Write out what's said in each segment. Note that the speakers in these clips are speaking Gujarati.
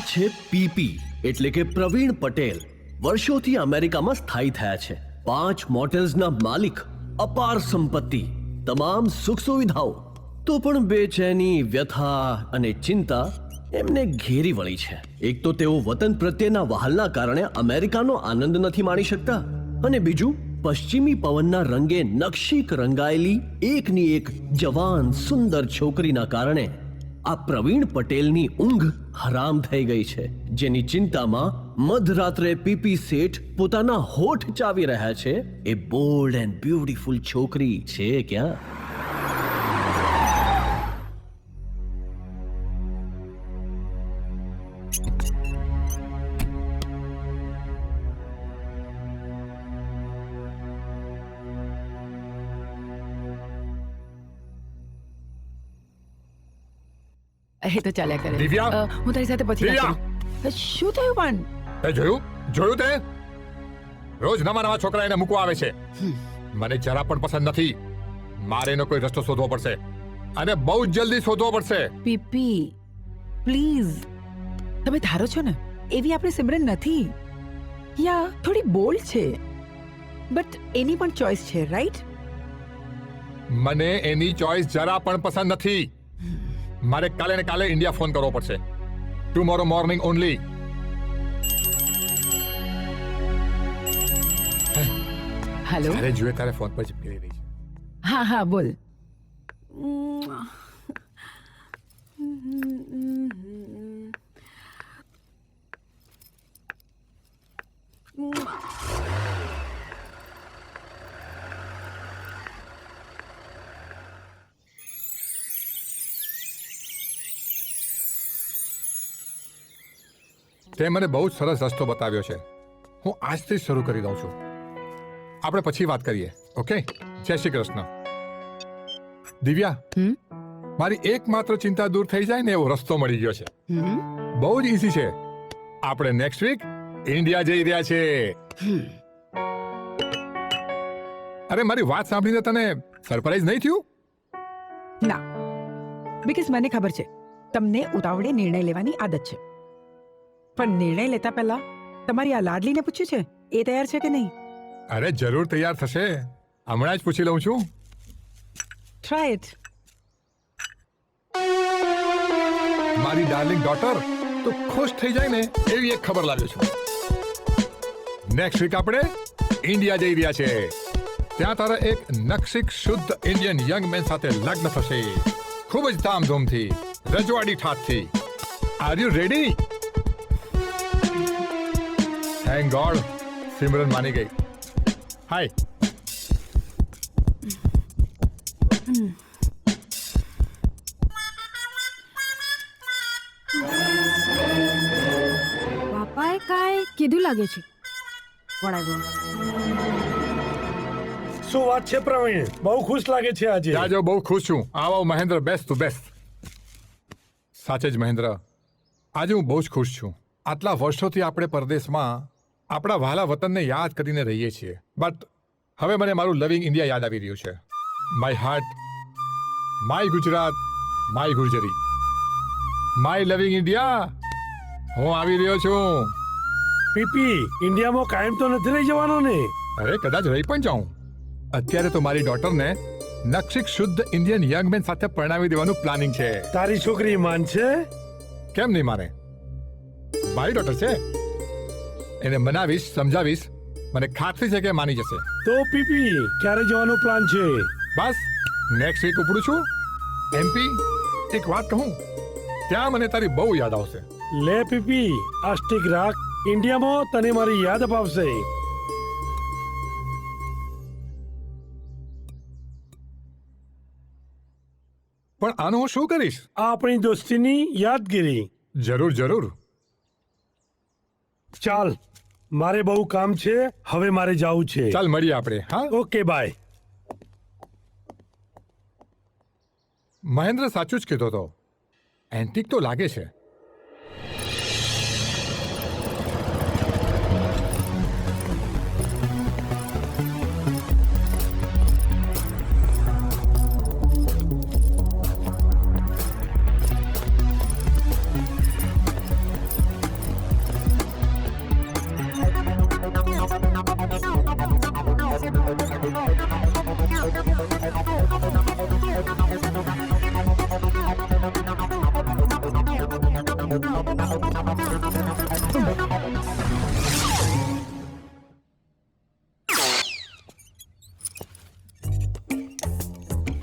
છે પીપી એટલે કે પ્રવીણ પટેલ. વર્ષોથી અમેરિકામાં સ્થાયી થયા છે. 5 મોટેલ્સના માલિક, અપાર સંપત્તિ, તમામ સુખ સુવિધાઓ, તો પણ બેચેની, વ્યથા અને ચિંતા એમને ઘેરી વળી છે. એક તો તેઓ વતન પ્રત્યેના વહાલના કારણે અમેરિકાનો આનંદ નથી માણી શકતા, અને બીજું પશ્ચિમી પવનના રંગે નકશીક રંગાયેલી એકની એક જવાન સુંદર છોકરીના કારણે આ પ્રવીણ પટેલની ઊંઘ હરામ થઈ ગઈ છે, જેની ચિંતામાં મધરાત્રે પીપી શેઠ પોતાના હોઠ ચાવી રહ્યા છે. એ બોલ્ડ એન્ડ બ્યુટીફુલ છોકરી છે ક્યાં? એ તો ચાલ્યા કરે. દિવ્યા, હું તારી સાથે પછી વાત કરું. શું થયું પણ? તે જોયું તે રોજ નવા નવા છોકરા એને મૂકવા આવે છે. મને જરા પણ પસંદ નથી. મારે એનો કોઈ રસ્તો શોધવો પડશે, અને બહુ જ જલ્દી શોધવો પડશે. પીપી પ્લીઝ, તમે ધારો છો ને એવી આપણે સિમરન નથી. યા થોડી બોલ્ડ છે, બટ એની પણ ચોઇસ છે, રાઈટ? મને એની ચોઇસ જરા પણ પસંદ નથી. મારે કાલે ને કાલે ઇન્ડિયા ફોન કરવો પડશે. Tomorrow morning only. હેલો. અરે જુએ તારે ફોન પર ચીપકી રહી છે. હા હા બોલ. તે મને બહુ જ સરસ રસ્તો બતાવ્યો છે. હું આજથી શરૂ કરી દઉં છું. આપણે પછી વાત કરીએ, ઓકે? જય શ્રી કૃષ્ણ. દિવ્યા, મારી એકમાત્ર ચિંતા દૂર થઈ જાય ને એવો રસ્તો મળી ગયો છે. બહુ જ ઈઝી છે. આપણે નેક્સ્ટ વીક ઇન્ડિયા જઈ રહ્યા છે. અરે મારી વાત સાંભળીને તને સરપ્રાઈઝ નહીં થયું? ના, બીકોઝ મને ખબર છે તમને ઉતાવળે નિર્ણય લેવાની આદત છે. પણ નિર્ણય લેતા પહેલા તમારી આ લાડલીને પૂછ્યું છે એ તૈયાર છે કે નહીં? અરે જરૂર તૈયાર થશે. હમણાં જ પૂછી લઉં છું. Try it. મારી ડાર્લિંગ ડોટર તો ખુશ થઈ જાય ને એવી એક ખબર લાવ્યો છું. નેક્સ્ટ વીક આપણે ઇન્ડિયા જઈ રહ્યા છે. ત્યાં તારા એક નકશીક શુદ્ધ ઇન્ડિયન યંગ મેન સાથે લગ્ન થશે, ખૂબ જ ધામધૂમથી, રજવાડી ઠાઠથી. Are you ready? Thank God, Simran માની ગઈ. હાય. પાપાએ કાંઈ કીધું લાગે છે. શું વાત છે પ્રવીણ? બહુ ખુશ લાગે છે આજે. જાજો, બહુ ખુશ છું. આવો મહેન્દ્ર, બેસ્ટ ટુ બેસ્ટ. સાચે જ મહેન્દ્ર, આજે હું બહુ જ ખુશ છું. આટલા વર્ષોથી આપણે પરદેશમાં આપણા વહાલા વતનને યાદ કરીને રહીએ છીએ, બટ હવે મને મારું લવિંગ ઇન્ડિયા યાદ આવી રહ્યું છે. My heart, my Gujarat, my Gurjari, my લવિંગ ઇન્ડિયા. હું આવી રહ્યો છું. પીપી ઇન્ડિયામાં કાયમ તો નથી રહી જવાનો ને? અરે કદાચ રહી પણ જાઉં. અત્યારે તો મારી ડોટરને નક્ષિક શુદ્ધ ઇન્ડિયન યંગ મેન સાથે પરણાવી દેવાનું પ્લાનિંગ છે. તારી છોકરી માન છે? કેમ નહીં માને? મારી ડોટર છે, એને મનાવીશ, સમજાવીશ, મને ખાતરી છે કે માની જશે. તો પીપી ક્યારે જવાનો પ્લાન છે? બસ નેક્સ્ટ વીક ઉપડું છું. એમપી એક વાત કહું, ત્યાં મને તારી બહુ યાદ આવશે. લે પીપી આ સ્ટીક રાખ, ઇન્ડિયામાં તને મારી યાદ અપાવશે. પણ આનું હું શું કરીશ? આ આપણી દોસ્તીની યાદગીરી. જરૂર જરૂર. ચાલ, મારે બહુ કામ છે, હવે મારે જાવું છે. ચાલ મળીએ આપણે. હા, ઓકે બાય. મહેન્દ્ર સાચું જ કહેતો હતો, એન્ટિક તો લાગે છે.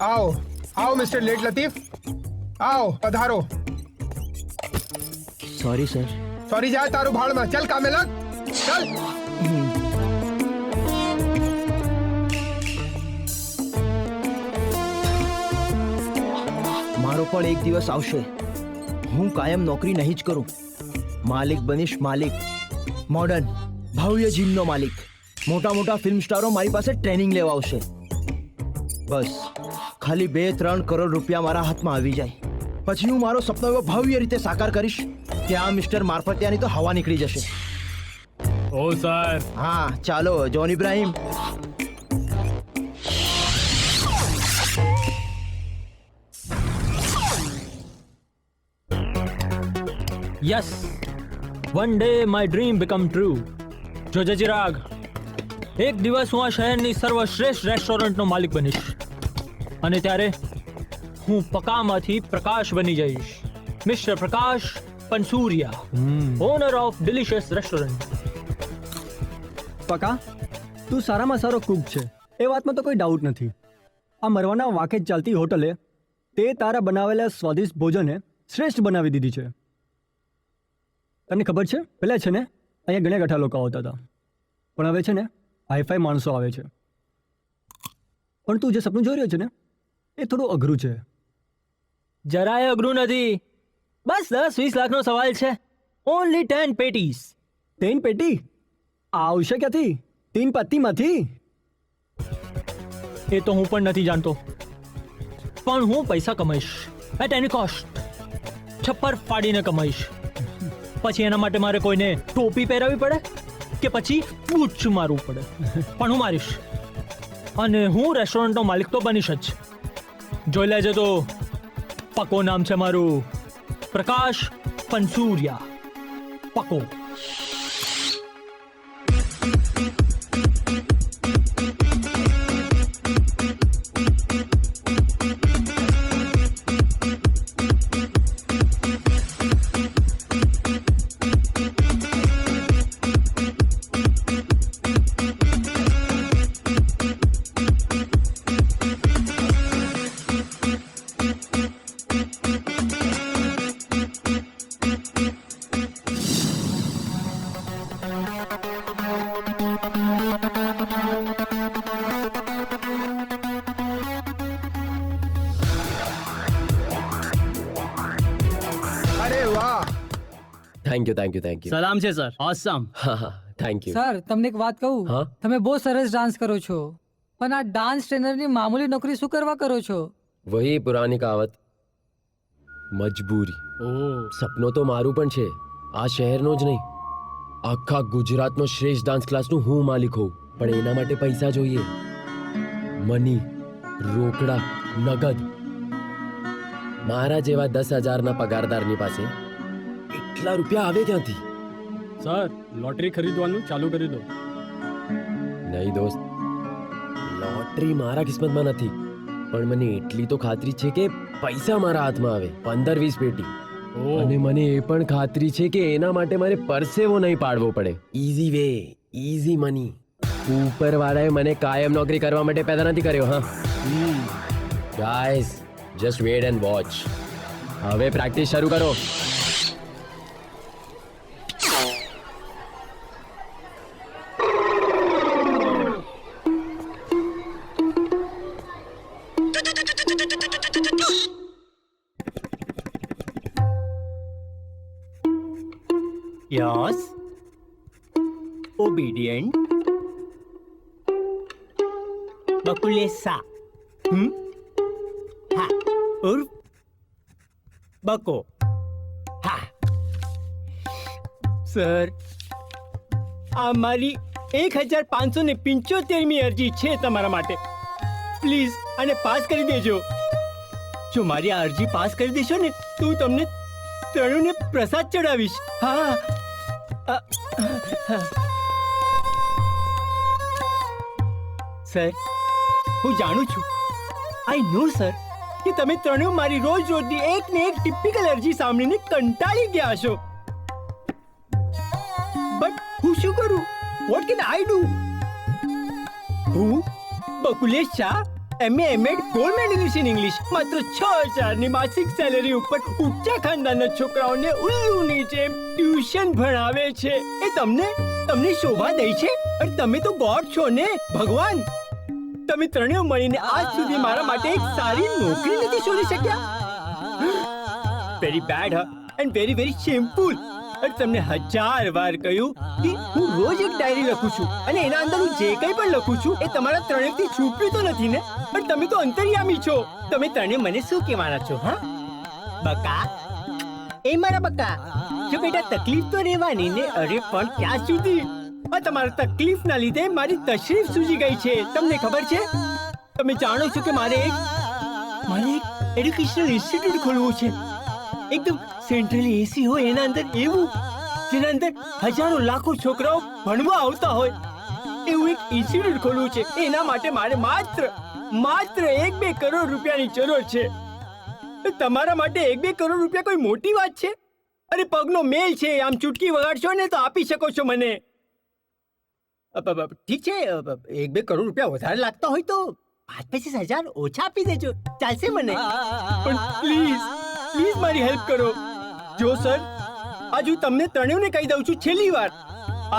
आओ आओ मिस्टर लेट लतीफ, आओ पधारो. Sorry sir. सॉरी जाए तारू भाड़ में, चल कामे लग, चल. मारो पण एक दिवस आवशे, હું કાયમ નોકરી નહીં જ કરું. માલિક બનીશ, માલિક. મોડર્ન ભવ્ય જીમનો માલિક. મોટા મોટા ફિલ્મ સ્ટારો મારી પાસે ટ્રેનિંગ લેવા આવશે. બસ ખાલી 2-3 કરોડ રૂપિયા મારા હાથમાં આવી જાય, પછી હું મારો સપનો એવો ભવ્ય રીતે સાકાર કરીશ કે આ મિસ્ટર મારફતિયાની તો હવા નીકળી જશે. Oh sir. હા ચાલો John Ibrahim. Yes, one day my dream become true. જોજે ચિરાગ, એક દિવસ હું આ શહેરની સર્વશ્રેષ્ઠ રેસ્ટોરન્ટનો માલિક બનીશ, અને ત્યારે હું પકામાંથી પ્રકાશ બની જઈશ. Mister Prakash Pansuriya, owner of delicious restaurant. Paka, તું સારામાં સારો કુક છે, એ વાતમાં તો કોઈ ડાઉટ નથી. આ મરવાના વાંકે જ ચાલતી હોટલે તે તારા બનાવેલા સ્વાદિષ્ટ ભોજને શ્રેષ્ઠ બનાવી દીધી છે. તને ખબર છે, પહેલાં છે ને અહીંયા ઘણા ગઠા લોકો આવતા હતા, પણ હવે છે ને હાઈફાઈ માણસો આવે છે. પણ તું જે સપનું જોઈ રહ્યો છે ને એ થોડું અઘરું છે. જરાય અઘરું નથી, બસ 10-20 લાખનો સવાલ છે. Only 10 patties. 3 પેટી આવશે ક્યાંથી? 3 પત્તીમાંથી? એ તો હું પણ નથી જાણતો, પણ હું પૈસા કમાઈશ એટ એની કોસ્ટ. છપ્પર ફાડીને કમાઈશ. પછી એના માટે મારે કોઈને ટોપી પહેરાવી પડે કે પછી બૂચ મારવું પડે, પણ હું મારીશ. અને હું રેસ્ટોરન્ટનો માલિક તો બનીશ જ. જોઈ લેજે તો, પકો નામ છે મારું, Prakash Pansuriya. Pako. Thank you thank you thank you. સલામ છે સર. ઓસમ. હા હા થેન્ક યુ. સર, તમને એક વાત કહું, હા? તમે બહુ સરસ ડાન્સ કરો છો, પણ આ ડાન્સ ટ્રેનરની મામૂલી નોકરી શું કરવા કરો છો? વહી પુરાની કહાવત, મજબૂરી. સપનો તો મારું પણ છે, આ શહેરનો જ નહીં, આખા ગુજરાતનો શ્રેષ્ઠ ડાન્સ ક્લાસનું હું માલિક હોઉં, પણ એના માટે પૈસા જોઈએ. મની, રોકડા, નગદ. મારા જેવા 10,000ના પગારદારની પાસે એટલા રૂપિયા આવે ક્યાંથી? સર લોટરી ખરીદવાનું ચાલુ કરી દો. નહીં દોસ્ત, લોટરી મારા કિસ્મતમાં નથી, પણ મને એટલી તો ખાતરી છે કે પૈસા મારા હાથમાં આવે 15-20 પેટી. અને મને એ પણ ખાતરી છે કે એના માટે મારે પરસેવો નહીં પાડવો પડે. Easy way, easy money. ઉપરવાળાએ મને કાયમ નોકરી કરવા માટે પેદા નથી કર્યો. હા guys, just wait and watch. હવે પ્રેક્ટિસ શરૂ કરો. Yes. Obedient. Bakulesa. Ha. Urf. Bako. Ha. Sir, આ મારી 1575મી અરજી છે તમારા માટે. પ્લીઝ આને પાસ કરી દેજો. જો મારી આ અરજી પાસ કરી દેશો ને તો હું તમને ત્રણેયને પ્રસાદ ચડાવીશ. હા. સર, હું જાણું છું, આઈ નો સર, કે તમે ત્રણેય મારી રોજ રોજની એક ને એક ટિપિકલ અરજી સાંભળીને કંટાળી ગયા છો. બટ હું શું કરું? What can I do? હું Bakulesh Shah, MA MEd gold medallist in English, માત્ર 6,000ની માસિક સેલેરી ઉપર ઊંચા ખાનદાનના છોકરાઓને ઉલ્લુની જેમ ટ્યુશન ભણાવે છે. એ તમને શોભા દે છે? અને તમે તો ગોડ છો ને, ભગવાન. તમે ત્રણેય મળીને આજ સુધી મારા માટે એક સારી નોકરી નથી શોધી શક્યા. Very bad and very very shameful. અને તમને 1000 વાર કહ્યું કે હું રોજ એક ડાયરી લખું છું અને એના અંદર હું જે કંઈ પણ લખું છું એ તમારા ત્રણેયથી છુપ્યું તો નથી ને? પણ તમે તો અંતર્યામી છો. તમે ત્રણેય મને શું કહેવાના છો? હા બકા, એ મારા બકા, જો બેટા તકલીફ તો રહેવાની ને. અરે પણ ક્યાં સુધી? આ તમારા તકલીફના લીધે મારી તશરીફ સૂજી ગઈ છે. તમને ખબર છે? તમે જાણો છો કે મારે એક એડ્યુકેશનલ ઇન્સ્ટિટ્યૂટ ખોલવું છે. એકદમ સેન્ટ્રલી એસી હોય, એના અંદર એવું, જેના અંદર હજારો લાખો છોકરાઓ ભણવા આવતા હોય એવું એક ઇન્સ્ટિટ્યૂટ ખોલવું છે. એના માટે મારે માત્ર 1-2 કરોડ રૂપિયાની જરૂર છે. તમારા માટે 1-2 કરોડ રૂપિયા કોઈ મોટી વાત છે? અરે પગનો મેલ છે. આમ ચૂટકી વગાડશો ને તો આપી શકો છો મને. ઠીક છે, 1-2 કરોડ રૂપિયા વધારે લાગતા હોય તો 5-25 હજાર ઓછા આપી દેજો, ચાલશે મને. પણ પ્લીઝ મારી હેલ્પ કરો. જો સર, આજ હું તમને ત્રણેયને કહી દઉં છું, છેલ્લી વાર,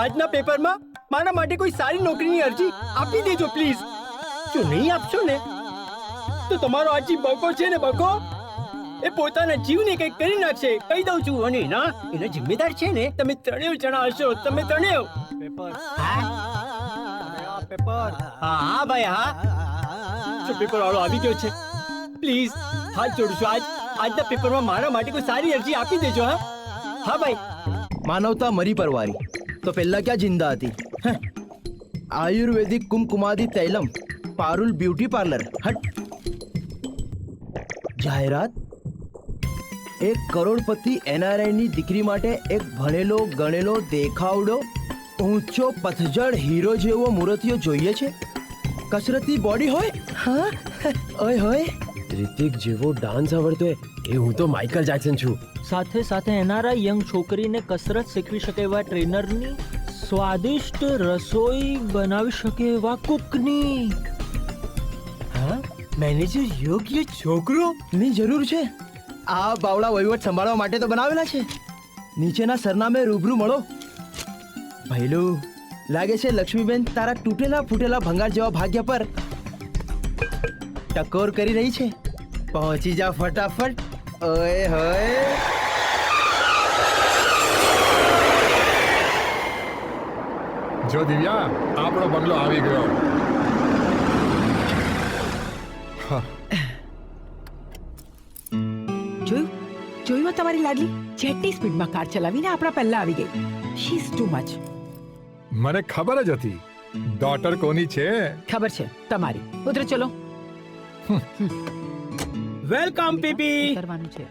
આજના પેપરમાં મારા માટે કોઈ સારી નોકરીની અરજી આપી દેજો પ્લીઝ. જો નહીં આપશો ને તો તમારો આ જે બકો છે ને, બકો, એ પોતાના જીવને કંઈક કરી નાખશે, કહી દઉં છું. અને એના જિમ્મેદાર છે ને તમે ત્રણેય જણા હશો. તમે ત્રણેય. પેપર. હા ભાઈ, હા. પેપર વાળો આવી ગયો છે. પ્લીઝ હાથ જોડું છું, આજના પેપરમાં મારા માટે કોઈ સારી અરજી આપી દેજો. હા ભાઈ. માનવતા મરી પરવારી તો પહેલા ક્યાં જિંદા હતી? આયુર્વેદિક કુમકુમાદી તૈલમ, પારુલ બ્યુટી પાર્લર. હટ. જાહેરાત: 1 કરોડપતિ NRI ની દીકરી માટે એક ભણેલો ગણેલો દેખાવડો ઊંચો પથજડ હીરો જેવો મૂર્તિઓ જોઈએ છે. કસરતી બોડી હોય. હા, ઓય હોય. રિતિક જેવો ડાન્સ આવડતો હોય એ હું તો માઇકલ જેક્સન છું. સાથે સાથે એનઆરઆઈ યંગ છોકરીને કસરત શીખવી શકે એવા ટ્રેનરની, સ્વાદિષ્ટ રસોઈ બનાવી શકે એવા કુકની. હા, મેનેજર યોગ્ય છોકરો ની જરૂર છે. આ બાવળા વહીવટ સંભાળવા માટે તો બનાવેલા છે. નીચેના સરનામે રૂબરૂ મળો. ભૈલું, લાગે છે લક્ષ્મીબેન તારા તૂટેલા ફૂટેલા ભંગાર જેવા ભાગ્ય પર ટકોર કરી રહી છે. પહોંચી જા ફટાફટ. ઓય હોય. જો દિવ્યા, આપણો બંગલો આવી ગયો. જોયું તમારી લાડલી જેટલી સ્પીડમાં કાર ચલાવીને આપણા પહેલા આવી ગઈ. She is too much. મને ખબર જ હતી. ડોટર કોની છે? ખબર છે, તમારી. ઉતરો, ચલો. Welcome PP. કરવાનું છે.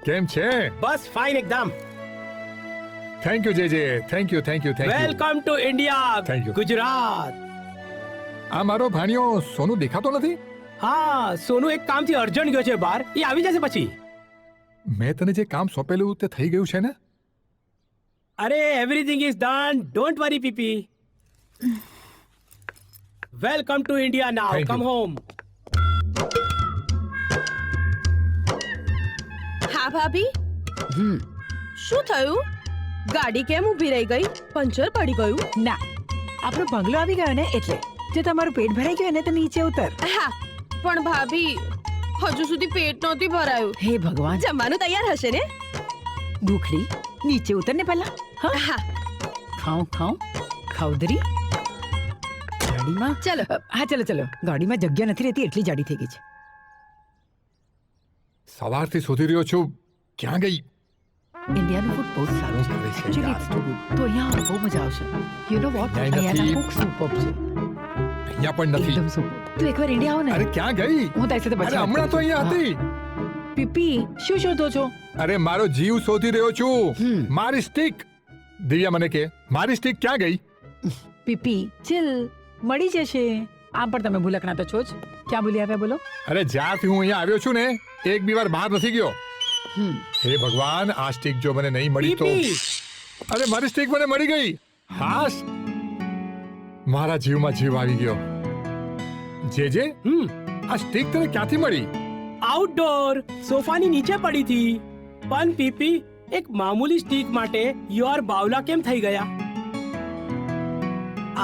કેમ છે? બસ ફાઇન એકદમ. Thank you JJ, thank you thank you thank you. Welcome to India Thank you. Gujarat. આ મારો ભાણિયો સોનુ દેખાતો નથી. હા, સોનુ એક કામથી અર્જન્ટ ગયો છે બહાર. એ આવી જશે પછી. મેં તને જે કામ સોંપેલું તે થઈ ગયું છે ને? અરે everything is done, don't worry PP. Welcome to India now, Thank you. Come home. હા ભાભી, શું થયું? ગાડી કેમ ઊભી રહી ગઈ? પંચર પડી ગયું? ના, આપણો બંગલો આવી ગયો ને એટલે. જો તમારું પેટ ભરાઈ ગયું ને તો નીચે ઉતર. હા, પણ ભાભી હજુ સુધી પેટ નહોતી ભરાયું. હે ભગવાન, જમવાનું તૈયાર હશે ને? ભૂખડી નીચે ઉતર ને પહેલા. હા, હા, ખાઉં ખાઉં ખાઉદરી. ગાડીમાં ચલો. હા ચલો ચલો. ગાડીમાં જગ્યા નથી રહેતી એટલી જાડી થઈ ગઈ છે. સવારથી શોધી રહ્યો છું, ક્યાં ગઈ? ઇન્ડિયાનું ફૂડ બહુ સારું છે. સરસ છે Actually, યાર. it's too good. તો અહીંયા આવો, બહુ મજા આવશે. યુ નો વોટ, અહીંયા નથી. અહીંયાના કુક સુપર છે. અહીંયા પણ નથી. એકદમ સુપર. તું એકવાર ઇન્ડિયા આવો ને. અરે ક્યાં ગઈ? હું તારી સાથે અરે પછી હમણાં તો અહીંયા હા. હતી. પીપી શું શોધો છો? અરે મારો જીવ શોધી રહ્યો છું. મારી સ્ટિક. દિવ્યા મને કે મારી સ્ટિક ક્યાં ગઈ? પીપી ચિલ, મળી જશે. આમ પણ તમે ભૂલકણા તો છો જ. ક્યાં ભૂલી આવ્યા બોલો? અરે જ્યારથી હું અહીંયા આવ્યો છું ને એક બી વાર બહાર નથી ગયો. હે ભગવાન, આ સ્ટિક જો મને નહીં મળી તો. પીપી, અરે મારી સ્ટિક મને મળી ગઈ. હાસ, મારા જીવમાં જીવ આવી ગયો. જે આ સ્ટિક તને ક્યાંથી મળી? આઉટડોર સોફાની નીચે પડી હતી. પણ પીપી, એક મામૂલી સ્ટીક માટે યોર બાવલા કેમ થઈ ગયા?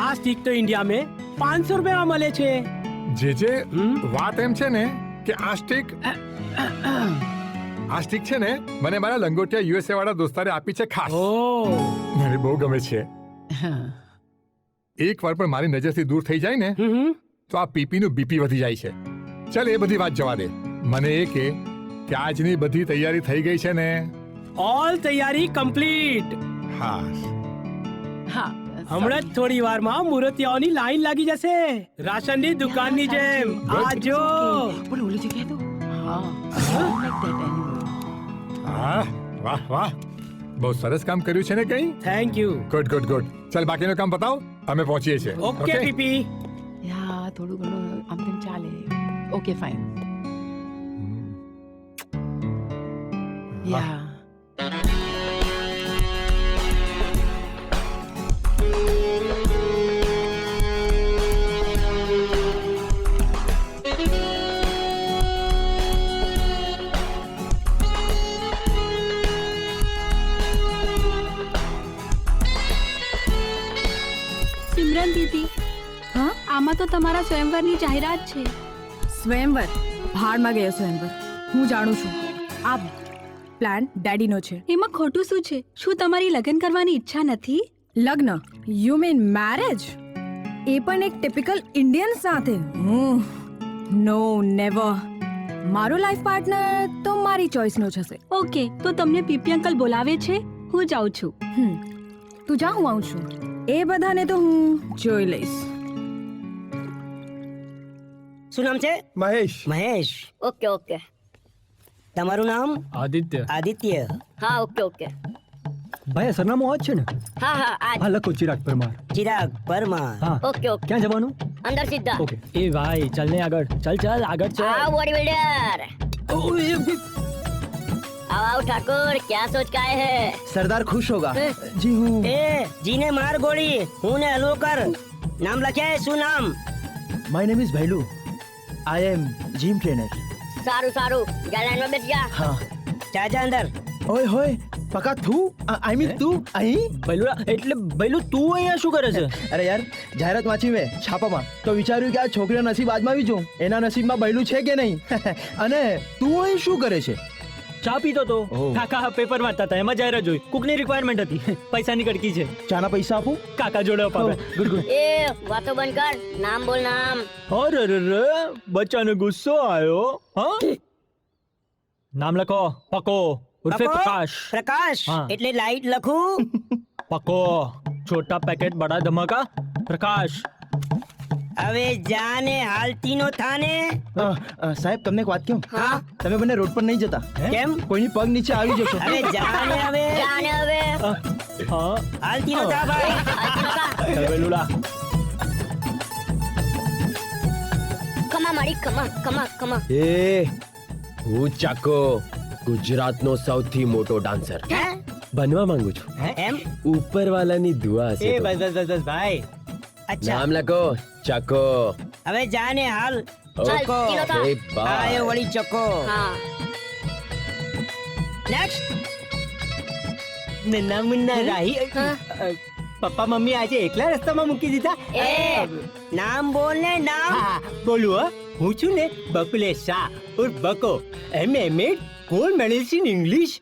આ સ્ટીક તો ઇન્ડિયા में 500 रुपए મળે છે. જે વાત એમ છે ને કે આ સ્ટિક છે ને મને મારા લંગોટિયા યુએસએ વાળા દોસ્તારે આપી છે ખાસ. મને બહુ ગમે છે. એક વાર પણ મારી નજરથી દૂર થઈ જાય ને તો આ પીપીનું બીપી વધી જાય છે. ચાલ એ બધી વાત જવા દે. મને એ કે આજની બધી તૈયારી થઈ ગઈ છે ને? ઓલ તૈયારી કમ્પ્લીટ. હા. હા, હમણાં જ થોડી વારમાં મૂર્તિઓની લાઈન લાગી જશે, રાશનની દુકાનની જેમ. આ જો. બોલો ઓલી જગ્યાએ તો. હા, like that anyway. હા, વાહ વાહ, બહુ સરસ કામ કર્યું છે ને કઈ. Thank you. Good good good. ચાલ બાકીનું કામ બતાવ, અમે પહોંચીએ છીએ. Okay PP. યા થોડું ઘણું આમ તેમ ચાલે. Okay fine. યા સિમરન દીદી, હા? આમાં તો તમારા સ્વયંવરની જાહેરાત છે. સ્વયંવર? ભાડમાં ગયો સ્વયંવર. હું જાણું છું આ પ્લાન ડેડીનો છે. એમાં ખોટું શું છે? શું તમારી લગ્ન કરવાની ઈચ્છા નથી? લગ્ન? You mean marriage? એ પણ એક ટિપિકલ ઇન્ડિયન સાથે? નો, નેવર. મારો લાઈફ પાર્ટનર તો મારી ચોઈસનો જ હશે. ઓકે, તો તમને પીપી અંકલ બોલાવે છે, હું જાઉં છું. તું જા, હું આવું છું. એ બધાને તો હું જોઈ લઈશ. શું નામ છે? મહેશ. મહેશ. Okay okay. તમારું નામ? આદિત્ય. આદિત્ય. હા, ઓકે ઓકે. ભાઈ આ સરનામું આ જ છે ને? હા હા, હા લખો ચિરાગ પરમાર. ચિરાગ પરમાર. હા. Okay okay. ક્યાં જવાનું? અંદર સીધા. ઓકે. એ ભાઈ ચલ ને આગળ, ચલ આગળ ચલ. आओ बॉडी बिल्डर. आओ ठाकुर, क्या सोच के आए हैं? सरदार खुश होगा. जी हूँ. ए जी ने मार गोली, હું ને હલવો કર. નામ લખ્યા? શું નામ? My name is value. I am gym trainer. સારું સારું, જા લાઈનમાં બેસ જા. हाँ. જા અંદર. ओए होए पका तू आई मीन तू અહીં બૈલુડા, એટલે બૈલુ તું અહીંયા શું કરે છે? અરે યાર જાહેરાત વાંચી મેં છાપામાં તો વિચાર્યું કે આ છોકરીના નસીબ આજમાવી જોઉં. એના નસીબમાં બૈલું છે કે નહીં. અને તું અહીં શું કરે છે? ચા પીતો તો. કાકા પેપર વાંચતા હતા, એમાં જાહેરાત જોઈ. કુકની રિક્વાયરમેન્ટ હતી, પૈસાની કડકી છે. ચાના પૈસા આપું? કાકા જોડે અપાવે. Good good. એ વાતો બંધ કર, નામ બોલ નામ. અરે રે, બચ્ચાને ગુસ્સો આવ્યો. હા, નામ લખો. પકો ઉર્ફે પકો? પ્રકાશ. પ્રકાશ હા. એટલે લાઈટ લખું? પકો, છોટા પેકેટ બડા ધમાકા. પ્રકાશ. હવે જાને હાલતી નો થાને. સાહેબ તમને એક વાત કહું? હા. તમે બંને રોડ પર નહીં જતા. કેમ? કોઈની પગ નીચે આવી જશો. હવે જાને હવે હા હાલતી નો થા ભાઈ. વેલુલા કમા મારી કમા એ હું ચાકો, ગુજરાતનો સૌથી મોટો ડાન્સર બનવા માંગુ છું. એમ? ઉપરવાલાની દુઆ હશે તો. બસ ભાઈ. અચ્છા નામ લખો ચાકો. હવે જાને હાલ. Okay bye. આયો વળી ચકો. નેક્સ્ટ. નન્ના મુન્ના રાહી પપ્પા મમ્મી આજે એકલા રસ્તામાં મૂકી દીધા. નામ બોલ ને નામ. હા બોલું હો. હું છું ને બકુલેશ શાહ ઉર્ફ Bako. MA. Gold medallist in English.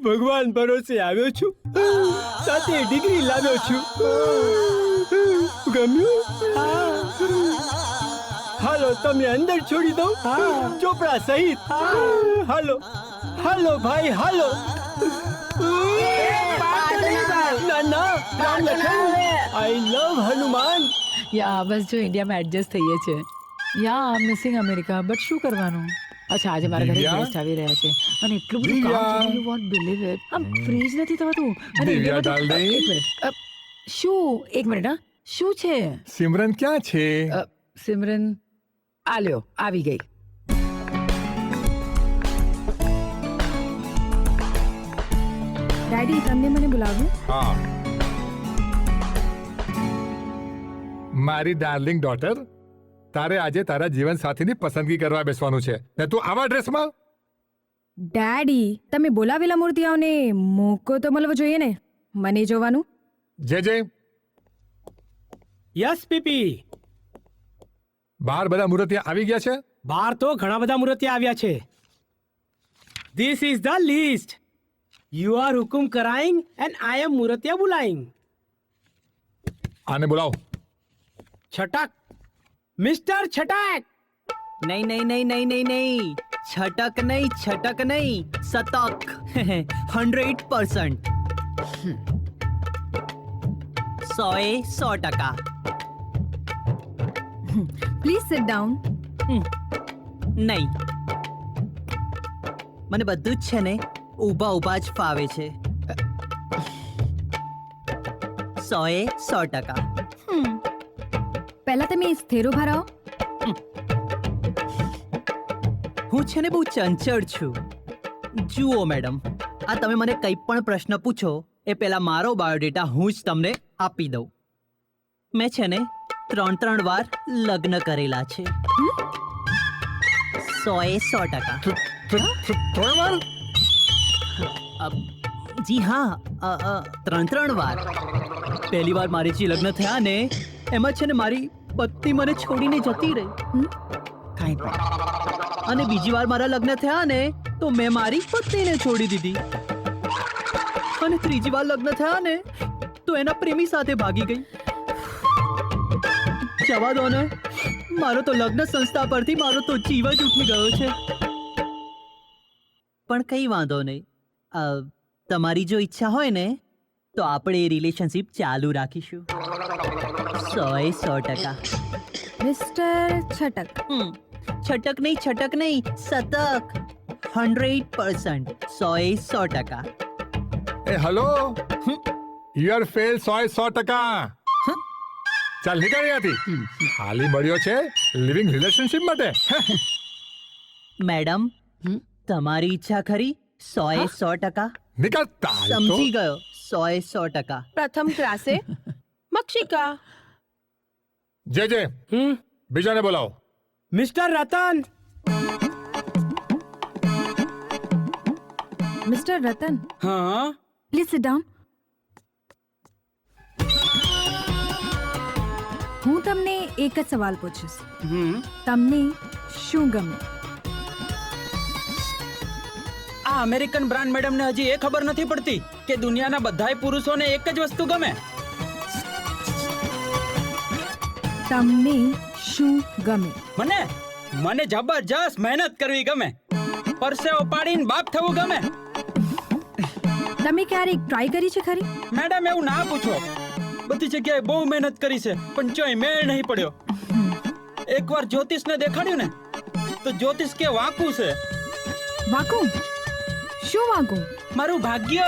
ભગવાન ભરોસે આવ્યો છું, સાથે ડિગ્રી લાવ્યો છું. ગમ્યું? હાલો તમે અંદર છોડી દઉં ચોપડા સહિત. હાલો હાલો ભાઈ હાલો. ના રામ લખન આઈ લવ હનુમાન. યા બસ જો ઇન્ડિયામાં એડજસ્ટ થઈએ છે. યા મિસિંગ અમેરિકા બટ શું કરવાનું. અચ્છા આજે મારા ઘરે દિવ્યા? ગેસ્ટ આવી રહ્યા છે અને એટલું બધું કામ દિવ્યા? છે યુ વોન્ટ બિલીવ ઇટ. આમ ફ્રીજ નથી થવાતું. અને દિવ્યા ઇન્ડિયામાં તો- darling? એક મિનિટ શું એક મિનિટ હા શું છે સિમરન ક્યાં છે? સિમરન આલ્યો આવી ગઈ. ડેડી તમને મને બોલાવ્યું? હા. મારી ડાર્લિંગ ડોટર, તારે આજે તારા જીવન સાથીની પસંદગી કરવા બેસવાનું છે ને તું આવા ડ્રેસમાં? ડેડી તમે બોલાવેલા મૂર્તિઓને મોકો તો મળવો જોઈએ ને મને જોવાનું. જે યસ પીપી. બહાર બધા મૂર્તિયા આવી ગયા છે. બહાર તો ઘણા બધા મૂર્તિયા આવ્યા છે. This is the list. You are હુકુમ કરાઈંગ એન્ડ આઈ એમ મૂર્તિયા બુલાઈંગ. આને બોલાવો. છટક મિસ્ટર છટક. નહીં નહીં નહીં નહીં નહીં નહીં છટક નહીં સતક. 100%. 100%. Please sit down. નહીં, મને બધું જ છે ને ઊભા જ ફાવે છે. 100%. પહેલા તમે સ્થિર ઉભા રહો. હું છે ને બહુ ચંચળ છું. જુઓ મેડમ, આ તમે મને કંઈ પણ પ્રશ્ન પૂછો એ પહેલા મારો બાયોડેટા હું જ તમને આપી દઉં. મેં છે ને 3 વાર લગ્ન કરેલા છે. 100%. જી હા, 3 વાર. પહેલી વાર મારે જે લગ્ન થયા ને એમાં છે ને મારી પત્ની મને છોડીને જતી રહી. કાંઈ પણ. અને બીજી વાર મારા લગ્ન થયા ને તો મેં મારી પત્નીને છોડી દીધી. અને ત્રીજી વાર લગ્ન થયા ને તો એના પ્રેમી સાથે ભાગી ગઈ. જવા દો ને, મારો તો લગ્ન સંસ્થા પરથી મારો તો જીવ જ ઉઠી ગયો છે. પણ કઈ વાંધો નહીં. તમારી જો ઈચ્છા હોય ને તો આપણે એ રિલેશનશિપ ચાલુ રાખીશું. 100%. મિસ્ટર છટક. છટક નહીં સતક. 100%. 100%. એ હલો, યુ ફેલ 100%. ચાલ નીકળ અહીંયાથી. ખાલી મળ્યો છે લિવિંગ રિલેશનશિપ માટે. મેડમ, તમારી ઈચ્છા ખરી? 100%. નીકળતા સમજી ગયો. 100%. પ્રથમ ક્લાસે મક્ષિકા. જે બીજાને બોલાવો. મિસ્ટર રતન. મિસ્ટર રતન હા પ્લીઝ સિટ ડાઉન. હું તમને એક જ સવાલ પૂછીશ. તમને શું ગમે? આ અમેરિકન બ્રાન્ડ મેડમને હજી એ ખબર નથી પડતી કે દુનિયાના બધાય પુરુષોને એક જ વસ્તુ ગમે. તમને શું ગમે? મને જબરજસ્ત મહેનત કરવી ગમે. પરસેવો પાડીને બાપ થવું ગમે. તમે ક્યારેક ટ્રાય કરી છે ખરી? મેડમ એવું ના પૂછો. બધી જગ્યાએ બહુ મહેનત કરી છે પણ ચોય મેળ નહીં પડ્યો એકવાર જ્યોતિષને દેખાડ્યું ને તો જ્યોતિષ કે વાંકું છે વાકું શું વાકું મારું ભાગ્ય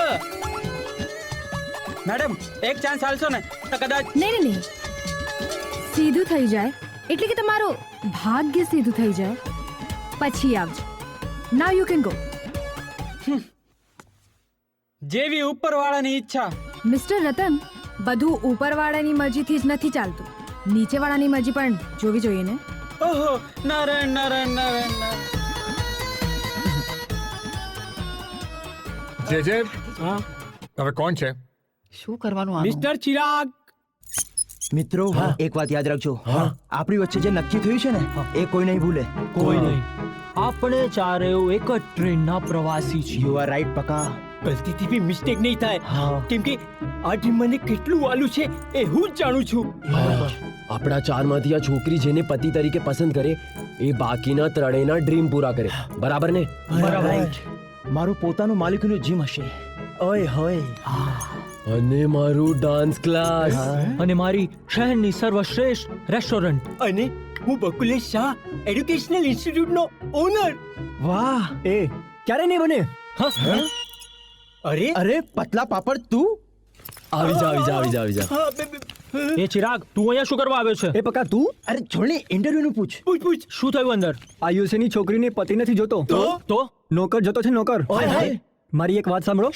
મેડમ એક ચાન્સ આલશો ને તો કદાચ નહીં સીધું થઈ જાય એટલે કે તમારું ભાગ્ય સીધું થઈ જાય પછી આવજો નાઉ યુ કેન ગો જેવી ઉપરવાળાની ઈચ્છા મિસ્ટર રતન બધું ઉપરવાળાની મરજીથી જ નથી ચાલતું નીચેવાળાની મરજી પણ જોવી જોઈએ ને ઓહો નારાયણ નારાયણ નારાયણ નારાયણ. જે હવે કોણ છે શું કરવાનું મિસ્ટર ચિરાગ મિત્રો એક વાત યાદ રાખજો આપણી વચ્ચે જે નક્કી થયું છે ને એ કોઈ નહીં ભૂલે કોઈ નહીં આપણે ચારેય એક જ ટ્રેનના પ્રવાસી છીએ યુ આર રાઈટ પકા ગલતીથી બી મિસ્ટેક નહીં થાય કેમ કે આ ડ્રીમ મને કેટલું વાલું છે એ હું જ જાણું છું આપણા ચારમાંથી આ છોકરી જેને પતિ તરીકે પસંદ કરે એ બાકીના ત્રણેયના ડ્રીમ પૂરા કરે બરાબર ને રાઈટ મારું પોતાનું માલિકનું જીમ હશે ઓય હોય અને મારું ડાન્સ ક્લાસ અને મારી શહેરની સર્વશ્રેષ્ઠ રેસ્ટોરન્ટ અને હું બકુલેશ શાહ એડ્યુકેશનલ ઇન્સ્ટિટ્યૂટનો ઓનર વાહ એ ક્યારે નહીં બને અરે અરે પતલા પાપડ તું આવી જા એ ચિરાગ તું અહીંયા શું કરવા આવ્યો છે એ પકા તું અરે છોડને ઇન્ટરવ્યુ નું પૂછ શું થયું અંદર આયુષની છોકરીને પતિ નથી જોતો તો નોકર જોતો છે નોકર મારી એક વાત સાંભળો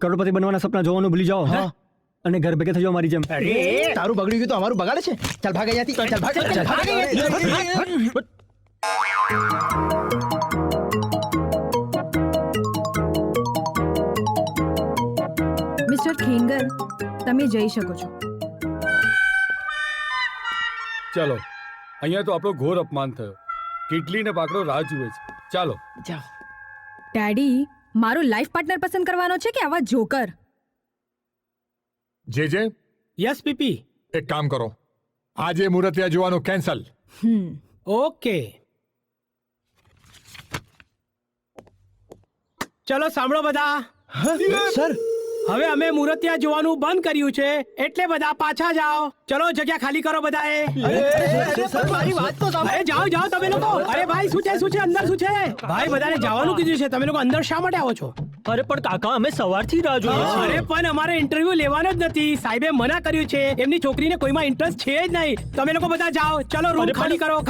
કરોડપતિ બનવાના સપના જોવાનું ભૂલી જાઓ અને ઘર ભેગે થઈ જાઓ મારી જેમ તારું બગડી ગયું તો અમારું બગાડે છે ચાલ ભાગ અહીંયાથી ચાલ ભાગ મિસ્ટર ખેંગર તમે જઈ શકો છો ચલો અહીંયા તો આપણો ઘોર અપમાન થયો કેટલીને પાકડો રાહ જુએ છે ચાલો ડેડી મારો લાઈફ પાર્ટનર પસંદ કરવાનો છે કે આવા જોકર જે યસ પીપી એક કામ કરો આજે મુહૂર્તિયા જોવાનું કેન્સલ ઓકે ચલો સાંભળો બધા સર હવે અમે મુહૂર્તિયા જોવાનું બંધ કર્યું છે એટલે બધા પાછા જાઓ ચલો જગ્યા ખાલી કરો બધાએ મારી વાત તો અરે જાઓ તમે લોકો અરે ભાઈ શું છે અંદર શું છે ભાઈ બધાને જવાનું કીધું છે તમે લોકો અંદર શા માટે આવો છો અરે પણ કાકા અમે સવારથી રાહ જોઈએ છીએ અરે પણ અમારે ઇન્ટરવ્યુ લેવાનો જ નથી સાહેબે મના કર્યું છે એમની છોકરીને કોઈમાં ઇન્ટરેસ્ટ છે જ નહીં તમે લોકો બધા જાઓ ચલો રૂમ ખાલી કરો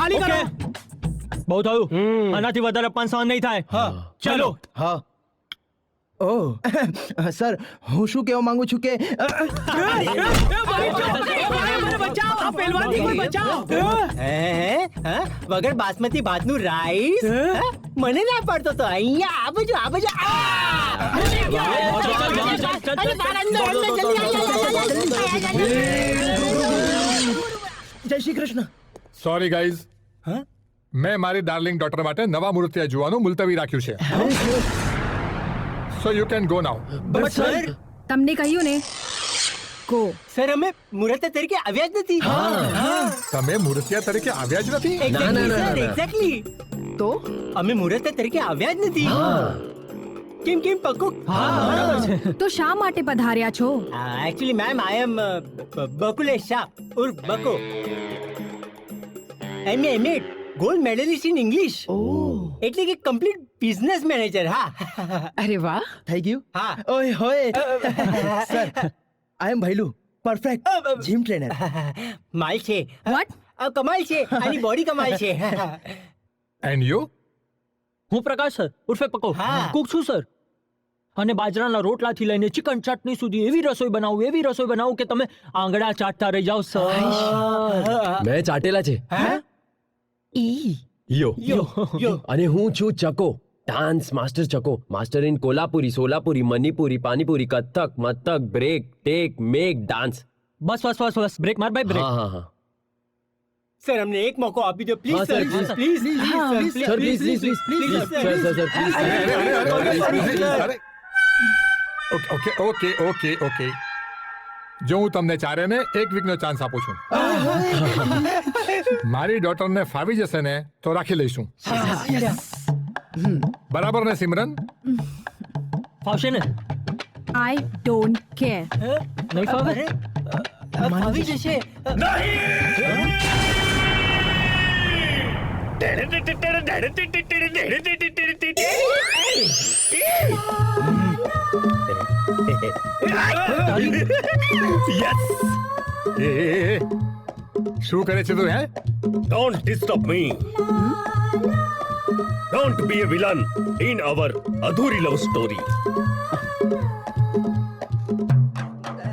બહુ થયું આનાથી વધારે અપમાન સહન નહીં થાય ચલો હા ઓ સર હું શું કહેવા માંગુ છું કે વગર બાસમતી ભાતનું રાઈસ મને ના પડતો તો અહીંયા આ બાજુ જય શ્રી કૃષ્ણ સોરી ગાઈઝ મેં મારી ડાર્લિંગ ડોટર માટે નવા મુહૂર્તિયા જોવાનું મુલતવી રાખ્યું છે so you can go now but sir તમને કહ્યું ને ગો સર અમે મુહૂર્ત તરીકે આવ્યા જ નથી તમે મુહૂર્તિયા તરીકે આવ્યા જ નથી એક્ઝેક્ટલી તો અમે મુહૂર્ત તરીકે આવ્યા જ નથી કેમ પક્કુ તો શા માટે પધાર્યા છો actually ma'am I am Bakulesh Shah ઉર્ફ Bako M A gold medallist in English એટલે કે કમ્પ્લીટ બિઝનેસ મેનેજર હા અરે વાહ થઈ ગયું હા ઓય હોય sir I am Bhailu perfect gym trainer માલ છે વોટ કમાલ છે આની બોડી કમાલ છે એન્ડ યુ હું પ્રકાશ સર ઉર્ફે પકો કુક છું સર અને બાજરાના રોટલાથી લઈને ચિકન ચટણી સુધી એવી રસોઈ બનાવું કે તમે આંગળા ચાટતા રહી જાઓ સર મેં ચાટેલા છે યો અને હું છું Chako dance master Chako master in Kolhapuri Solapuri Manipuri panipuri Kathak મથક બ્રેક ટેક મેક ડાન્સ બસ બ્રેક માર ભાઈ બ્રેક હા સર અમને એક મોકો આપી દો please sir please sir okay જો હું તમને ચારેને એક વીકનો ચાન્સ આપું છું મારી ડોટરને ફાવી જશે ને તો રાખી લઈશું બરાબર ને સિમરન ફાવશે ને આઈ ડોન્ટ કેર નહીં ફાવે આવી જશે. શું કરે છે તું હે? Don't disturb me. Don't be a villain in our અધૂરી લવ સ્ટોરી.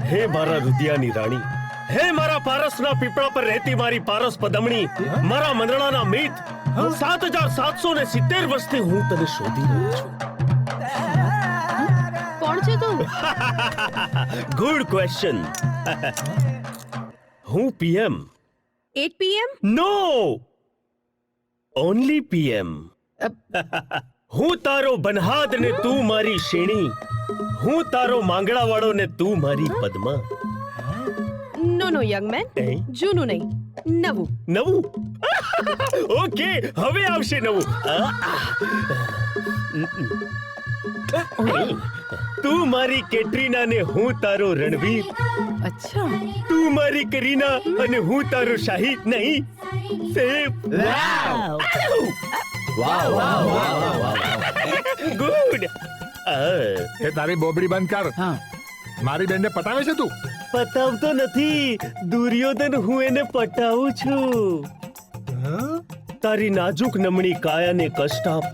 હે મારા રુદિયાની રાણી, હે મારા પારસના પીપળા પર રહેતી મારી પારસ પદમણી, મારા મંદણાના મિત, 7770 વર્ષથી હું તને શોધી રહ્યો છું. કોણ છે તું? Good question. હું પીએમ. 8 PM? નો, ઓનલી પીએમ. હું તારો બનહાદ ને તું મારી શેણી, હું તારો માંગડા વાળો ને તું મારી પદ્મા. નો નો યંગ મેન, જૂનું નહીં, નવું. નવું? ઓકે, હવે આવશે નવું. તું મારી કેટરીના ને હું તારો રણવીર. અચ્છા. તું મારી કરીના અને હું તારો શાહિદ નહીં, સેફ. ગુડ. એ તારી બોબડી બંધ કર. મારી બેનને પટાવે છે તું? પતાવતો નથી, દુર્યોધન હું એને પટાવું છું. તારી નાજુક નમણી કાયાને કષ્ટ આપ.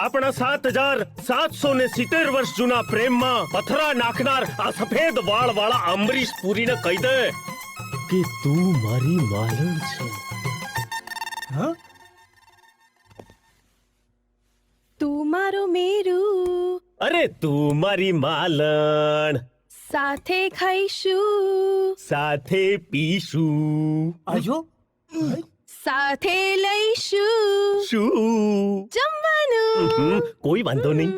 આપણા 7770 વર્ષ જૂના પ્રેમમાં પથરા નાખનાર આ સફેદ વાળ વાળા અમરીશ પુરીને કહી દે કે તું મારી માલણ છે. તું મારો મેરુ, અરે તું મારી માલણ, સાથે ખાઈશું, સાથે પીશું, આજો સાથે લઈશું શું જમવાનું. કોઈ વાંધો નહીં.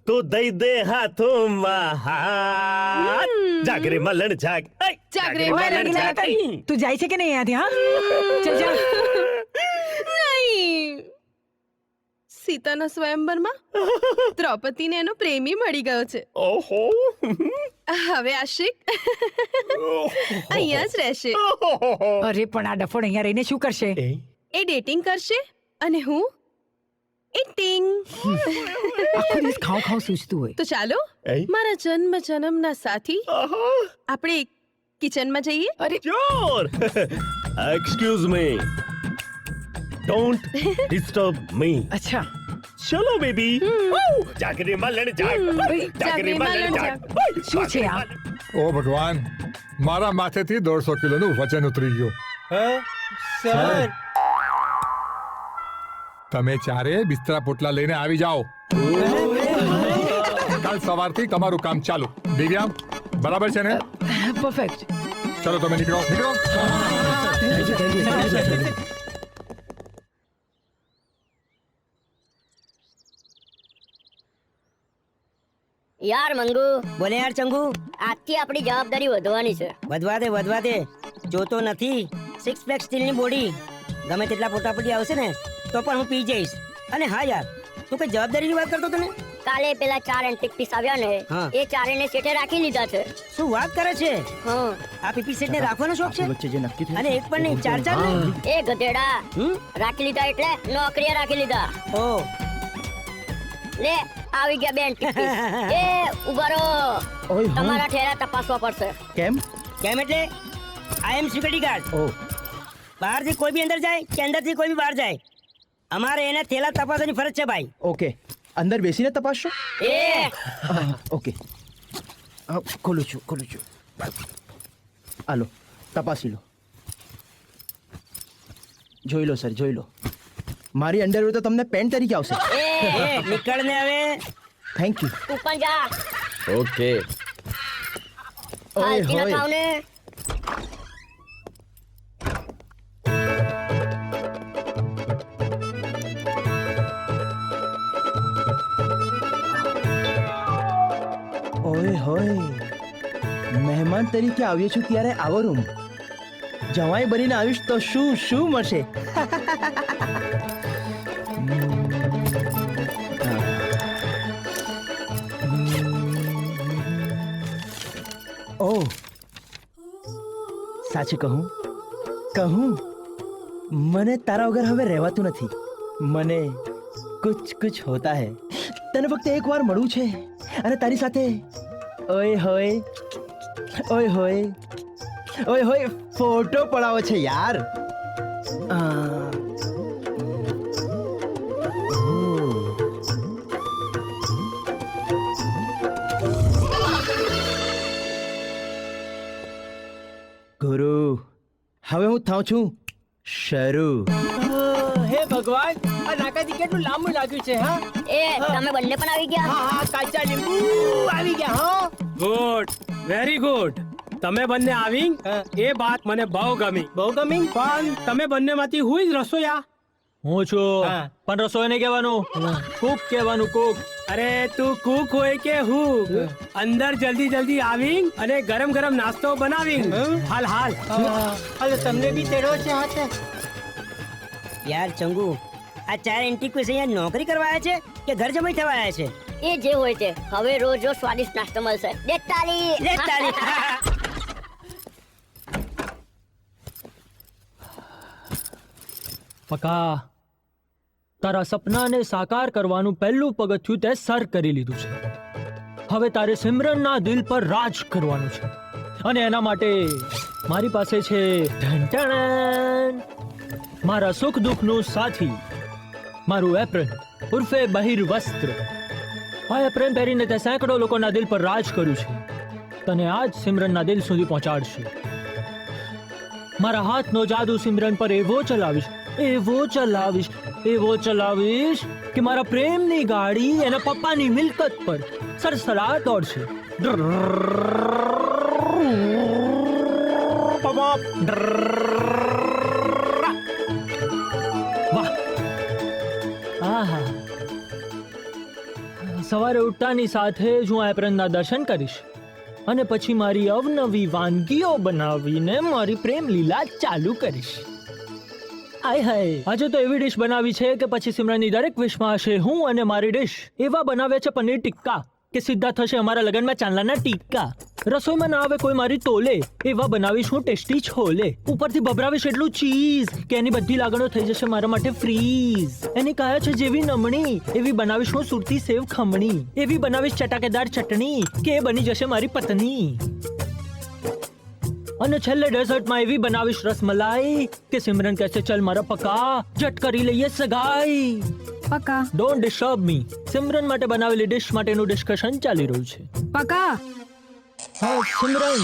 તો દઈ દે હાથોમાં હાથ. જાગરે મલણ જાગ. જાગરે મલણ જાગ. તું જાય છે કે નહીં અહીંયાથી? હા, ચલ જા. નહીં, સીતાના સ્વયંવરમાં દ્રૌપદીને એનો પ્રેમી મળી ગયો છે. ઓહો, હવે આશિક અહીંયા જ રહેશે. અરે પણ આ ડફોડ અહીંયા રહીને શું કરશે? એ ડેટિંગ કરશે અને હું ઇટિંગ. આખો દિવસ ખાવ ખાવ સૂચતું હોય. તો ચાલો મારા જન્મ જન્મના સાથી આપણે કિચનમાં જઈએ. અરે sure. Excuse me, don't disturb me. અચ્છા, ચલો બેબી. જાગરે મલણ જાગ. જાગરે મલણ જાગ. શું છે આ? ઓ ભગવાન, મારા માથેથી 150 કિલોનું વજન ઉતરી ગયું. સર, તમે ચારે બિસ્તરા પોટલા લઈને આવી જાઓ. કાલ સવારથી તમારું કામ ચાલુ. દિવ્યા, બરાબર છે ને? પરફેક્ટ. ચલો તમે નીકળો. યાર મંગુ. બોલે યાર ચંગુ. આજથી આપણી જવાબદારી વધવાની છે. વધવા દે. જોતો નથી 6 પેક સ્ટીલની બોડી. ગમે તેટલા પોટાપટી આવશે ને તો પણ હું પી જઈશ. અને હા યાર, તું કઈ જવાબદારીની વાત કરતો તને? કાલે પેલા 4 એન્ટિક પીસ આવ્યા ને, એ ચારેને સેટે રાખી લીધા છે. શું વાત કરે છે? આ પીપી સેટ ને રાખવાનો શોખ છે? વચ્ચે જે નક્કી થયું. અને એક પણ નહીં, 4 નહીં. એ ગધેડા, રાખી લીધા એટલે નોકરીએ રાખી લીધા. ઓ લે, આવી ગયા બેન. એ ઉભા રહો, તમારા ઠેરા તપાસવા પડશે. કેમ એટલે આઈ એમ સિક્યુરિટી ગાર્ડ. ઓ, બહારથી કોઈ બી અંદર જાય કે અંદરથી કોઈ બી બહાર જાય, અમારે એને થેલા તપાસવાની ફરજ છે ભાઈ. ઓકે. અંદર બેસીને તપાસશો? એ ઓકે, ખોલું છું. હાલો, તપાસી લો. જોઈ લો સર, જોઈ લો. મારી અંડરવેર તો તમને પેન્ટ તરીકે આવશે. એ નીકળ ને હવે. Thank you. તું પણ જા. ઓકે. હાલતી ન થાવ ને. ઓય હોય, મહેમાન તરીકે આવ્યો છું ત્યારે આવો રૂમ. જવાઈ બનીને આવીશ તો શું મળશે? ઓ સાચું કહું મને તારા વગર હવે રહેવાતું નથી. મને કુછ હોતા હૈ. તને ફક્ત એકવાર મળવું છે અને તારી સાથે ઓય હોય ફોટો પડાવો છે યાર. ગુરુ, હવે હું થાઉં છું શરૂ. હે ભગવાન, આ નાકાથી કેટલું લાંબુ લાગ્યું છે. હા તમે બંને પણ આવી ગયા? હા, કાચા લીંબુ આવી ગયા. હા, ગુડ, વેરી ગુડ. તમે બંને આવી એ વાત મને બહુ ગમી. પણ તમે બંને માંથી હું જ રસોયા? હું છું, પણ રસોઈને કહેવાનું કુક કહેવાનું, કુક. અરે તું કુક હોય કે હું, અંદર જલ્દી આવી અને ગરમ નાસ્તો બનાવી. હાલ તમને બી તેડો છે હાથે. યાર ચંગુ, આ 4 એન્ટિક્વિસ અહીંયા નોકરી કરવા આવ્યા છે કે ઘર જમાઈ થવા આવ્યા છે? એ જે હોય છે, હવે રોજ સ્વાદિષ્ટ નાસ્તો મળશે. દેતાલી. પકા, તારા સપનાને સાકાર કરવાનું પહેલું પગથિયું તે સર કરી લીધું છે. હવે તારે સિમરનના દિલ પર રાજ કરવાનું છે, અને એના માટે મારી પાસે છે ઢંઢણ, મારા સુખ દુઃખનું સાથી, મારું એપ્રન ઉર્ફે બહિર વસ્ત્ર. આ એપ્રન પહેરીને તે સેંકડો લોકોના દિલ પર રાજ કર્યું છે. તને આજ સિમરનના દિલ સુધી પહોંચાડશે. મારા હાથનો જાદુ સિમરન પર એવો ચલાવીશ કે મારા પ્રેમની ગાડી એના પપ્પાની મિલકત પર સરસરાટ દોડશે. વાહ, આહા. સવારે ઉઠતાની સાથે જ હું એપ્રનના દર્શન કરીશ અને પછી મારી અવનવી વાનગીઓ બનાવીને મારી પ્રેમ લીલા ચાલુ કરીશ. હાય, આજે તો એવી ડિશ બનાવી છે કે પછી સિમરનની દરેક વિશમાં હશે હું અને મારી ડિશ. એવા બનાવ્યા છે પનીર ટિક્કા કે સીધા થશે અમારા લગનમાં ચાંદલાના ટીક્કા. રસોઈમાં ના આવે કોઈ મારી તોલે, એવા બનાવીશ હું ટેસ્ટી છોલે. ઉપરથી ભભરાવીશ એટલું ચીઝ કે એની બધી લાગણીઓ થઈ જશે મારા માટે ફ્રીઝ. એની કહે છે જેવી નમણી એવી બનાવીશ હું સુરતી સેવ ખમણી. એવી બનાવીશ ચટાકેદાર ચટણી કે એ બની જશે મારી પત્ની. અને છેલ્લે ડેઝર્ટમાં એવી બનાવીશ રસમલાઈ કે સિમરન કહેશે ચલ મારા પકા, જટ કરી લઈએ સગાઈ. પકા, ડોન્ટ ડિસ્ટર્બ મી. સિમરન માટે બનાવેલી ડિશ માટેનું ડિસ્કશન ચાલી રહ્યું છે. પકા. હા સિમરન.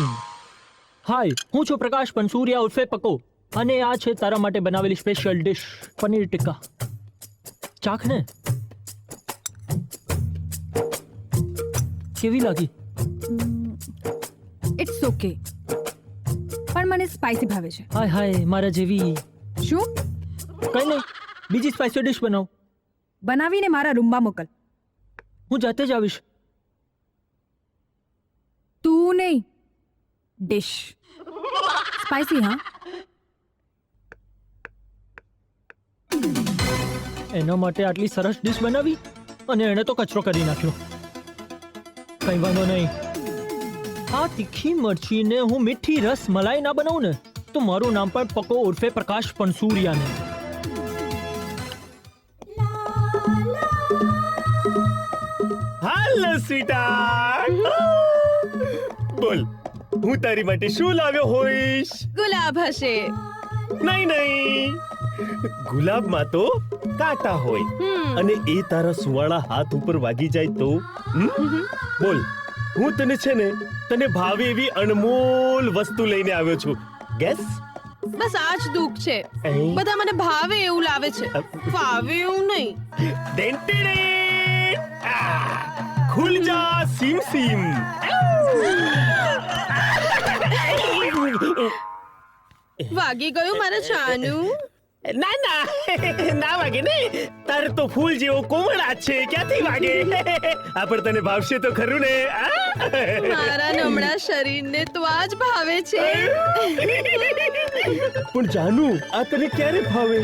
હાય, હું છું પ્રકાશ પનસુરિયા ઉર્ફે પકો, અને આ છે તારા માટે બનાવેલી સ્પેશિયલ ડિશ પનીર ટિક્કા. ચાખને. કેવી લાગી? ઇટ્સ ઓકે, પણ મને સ્પાઈસી ભાવે છે. હાય, મારા જેવી. શું? કઈ નહીં, બીજી સ્પાઈસી ડિશ બનાવ. બનાવીને મારા રૂમમાં મોકલ. હું જાતે જ આવીશ. તું નહીં, ડિશ સ્પાઈસી. હા, એના માટે આટલી સરસ ડિશ બનાવી અને એણે તો કચરો કરી નાખ્યો. કઈ વાંધો નહીં. આ તીખી મરચીને હું મીઠી રસ મલાઈ ના બનાવું ને તો મારું નામ પણ પકો ઉર્ફે પ્રકાશ પનસુરિયા ને. હાલો સ્વીટાર્ટ, બોલ હું તારી માટે શું લાવ્યો હોઈશ? ગુલાબ હશે. નહીં, ગુલાબમાં તો કાંટા હોય, અને એ તારા સુવાળા હાથ ઉપર વાગી જાય તો? બોલ, હું તને છે ને તને ભાવે એવી અનમોલ વસ્તુ લઈને આવ્યો છું. ગેસ? બસ આ જ દુઃખ છે, બધા મને ભાવે એવું લાવે છે, ફાવે એવું નહીં. ખુલ જા સીમ સીમ. વાગી ગયું મારા ચાનું. ના વાગે ને, તાર તો ફૂલ જેવો કોમળા છે, ક્યાંથી વાગે? આ પણ તને ભાવશે તો ખરું ને? મારા નમળા શરીરને તો આ જ ભાવે છે. પણ જાનુ, આ તને ક્યારે ભાવે?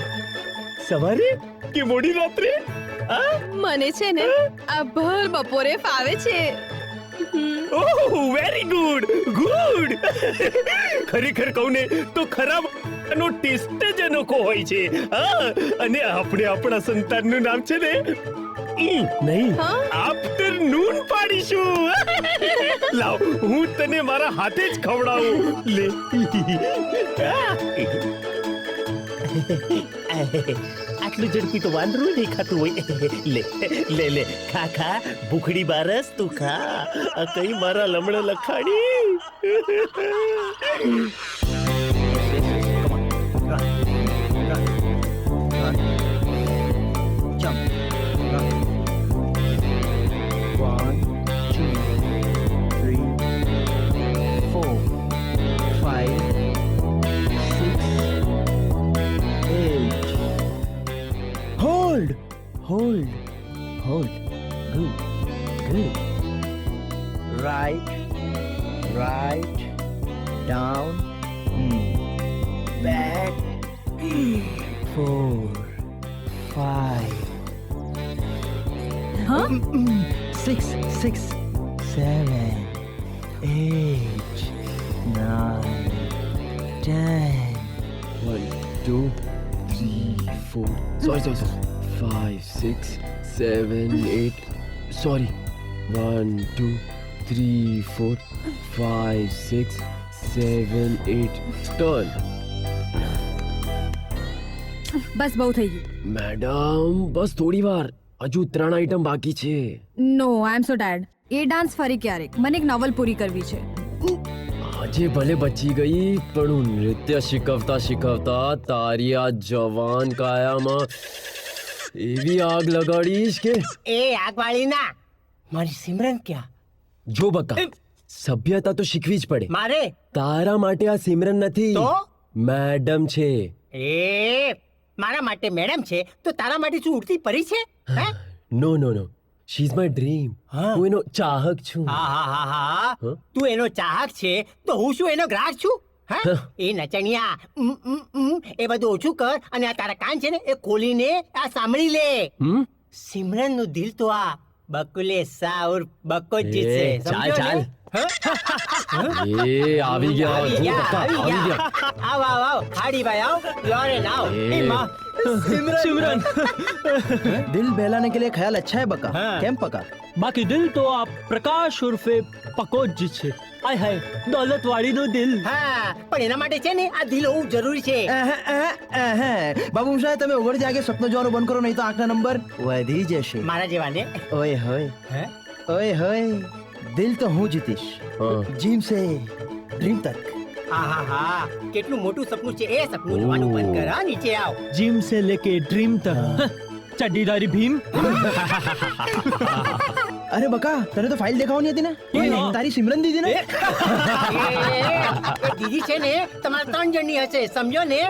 સવારે કે મોડી રાત્રે? મને છે ને આ ભર બપોરે ફાવે છે. ઓહ, વેરી ગુડ ગુડ. ખરેખર કહું ને તો ખરાબ નો ટેસ્ટ જ અનોખો હોય છે. હા, અને આપણે આપણા સંતાનનું નામ છે ને નહીં આફ્ટરનૂન પાડીશું. લાવ હું તને મારા હાથે જ ખવડાવું. લે આટલું ઝડપી તો વાંદરું દેખાતું હોય. લે લે લે ખા ખા ભૂખડી બારસ તું ખા. આ કઈ મારા લમણે લખાડી. Hold, hold, hold. Good, good. Right, right, down, back, 4, 5. Huh? 6, 7, 8, 9, 10. 1, 2, 3, 4. Sorry. 5, 6, 7, 8. Sorry. 1, 2, 3, 4, 5, 6, 7, 8. Turn. બસ બહુ થઈ ગયું. મેડમ બસ થોડી વાર, હજુ 3 આઈટમ બાકી છે. નો આઈ એમ સો ટાયર્ડ. એ ડાન્સ ફરી ક્યારેક. મને એક નોવલ પૂરી કરવી છે. આજે ભલે બચી ગઈ, પણ હું નૃત્ય શીખવતા તારી આ જવાન કાયામાં એવી આગ લગાડીશ કે એ આગ વાળી ના, મારી સિમરન ક્યાં? જો બકા, સભ્યતા તો શીખવી જ પડે. મારે તારા માટે આ સિમરન નથી, તો મેડમ છે. એ મારા માટે મેડમ છે તો તારા માટે શું ઉડતી પરી છે? હે? નો શી ઇઝ માય ડ્રીમ. હું એનો ચાહક છું. હા તું એનો ચાહક છે તો હું શું એનો ગ્રાહક છું? હા એ નચણિયા એ બધું ઓછું કર અને આ તારા કાન છે ને એ ખોલીને આ સાંભળી લે. સિમરન નું દિલ તો આ બકુલે સા ઉર્ફ બકો જ જીતશે. સમજો ને? એ આવી ગયા. આવ ખાડી ભાઈ આવ. લોરેન આવ. એ માં सिमरन दिल बहलाने के लिए ख्याल अच्छा है बका. કેમ પકા? બાકી દિલ તો આ પ્રકાશ ઉર્ફે પકોજ જ છે. આય હાય દોલત વાળીનું દિલ. હા પણ એના માટે છે ને આ દિલ હોવું જરૂરી છે. બાબુ સાહેબ તમે ઉઘડ જાગે સપનું જોવાનું બંધ કરો, નહીં તો આંખના નંબર વધી જશે. મારા જેવા ને. ઓય હોય દિલ તો હું જીતીશ. જીમ સે ડ્રીમ તક. હા કેટલું મોટું સપનું છે. એ સપનું જોવાનું બંધ કર. હા નીચે આવ. जिम से लेके ड्रीम तक. चड्डीदारी भीम. અરે બકા, તને તો ફાઇલ દેખાવાની હતી ને, તારી સિમરન દીદી ને. એ દીદી છે ને તમારા 3 જણની હશે, સમજો ને.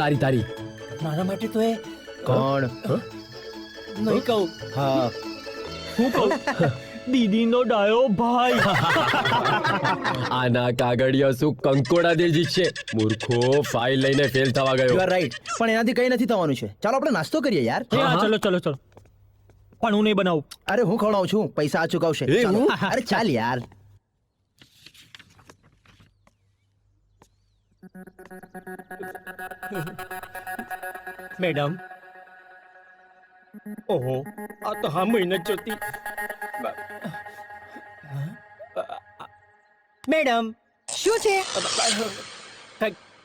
તારી મારા માટે તો એ કોણ? નહીં કહું. હા હું કહું. દીદીનો ડાયો ભાઈ. આના કાગળિયા શું કંકોડા દિલ જીતશે? મૂર્ખો, ફાઇલ લઈને ફેલ થવા ગયો. યુ આર રાઈટ, પણ એનાથી કઈ નથી થવાનું છે. ચાલો આપણે નાસ્તો કરીએ યાર. ચલો પણ હું નહીં બનાવું. અરે હું ખવડાવું છું, પૈસા આ ચૂકવશે. ચાલો. અરે ચાલ યાર. મેડમ ઓહો આ તો હા મહિને જ જોતી. મેડમ શું છે?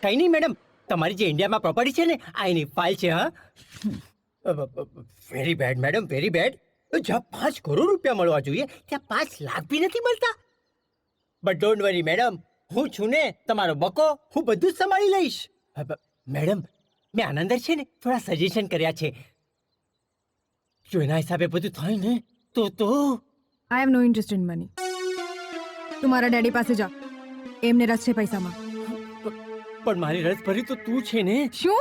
કઈ નહીં મેડમ, તમારી જે ઇન્ડિયામાં પ્રોપર્ટી છે ને આ એની ફાઇલ છે. હા very bad madam, very bad. જ્યાં 5 કરોડ રૂપિયા મળવા જોઈએ ત્યાં 5 લાખ બી નથી મળતા. બટ ડોન્ટ વરી મેડમ, હું છું ને તમારો બકો, હું બધું જ સંભાળી લઈશ. મેડમ મેં આનંદર છે ને થોડા સજેશન કર્યા છે. જો એના હિસાબે બધું થાય ને તો આઈ એમ નો ઇન્ટરેસ્ટ ઇન મની. તું મારા ડેડી પાસે જા, એમને રસ છે પૈસામાં. પણ મારી રસ ભરી તો તું છે ને. શું?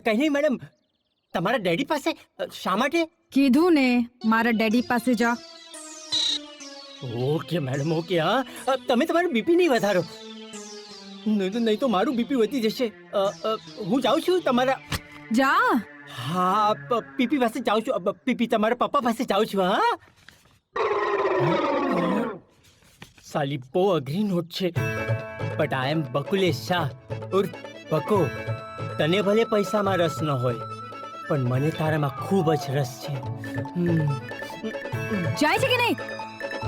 કઈ નહીં મેડમ, તમારા ડેડી પાસે શા માટે? કીધું ને મારા ડેડી પાસે જા. Okay madam okay. હા તમે તમારું બીપી નહીં વધારો, નહીં તો મારું બીપી વધી જશે. હું જાઉં છું તમારા. જા. હા પીપી પાસે જાઉં છું. પીપી તમારા પપ્પા પાસે જાઉં છું. હા સાલી બહુ અઘરી નોટ છે but I am Bakulesh Shah ઉર્ફ બકો. તને ભલે પૈસામાં રસ ન હોય પણ મને તારામાં ખૂબ જ રસ છે. જાય છે કે નહીં?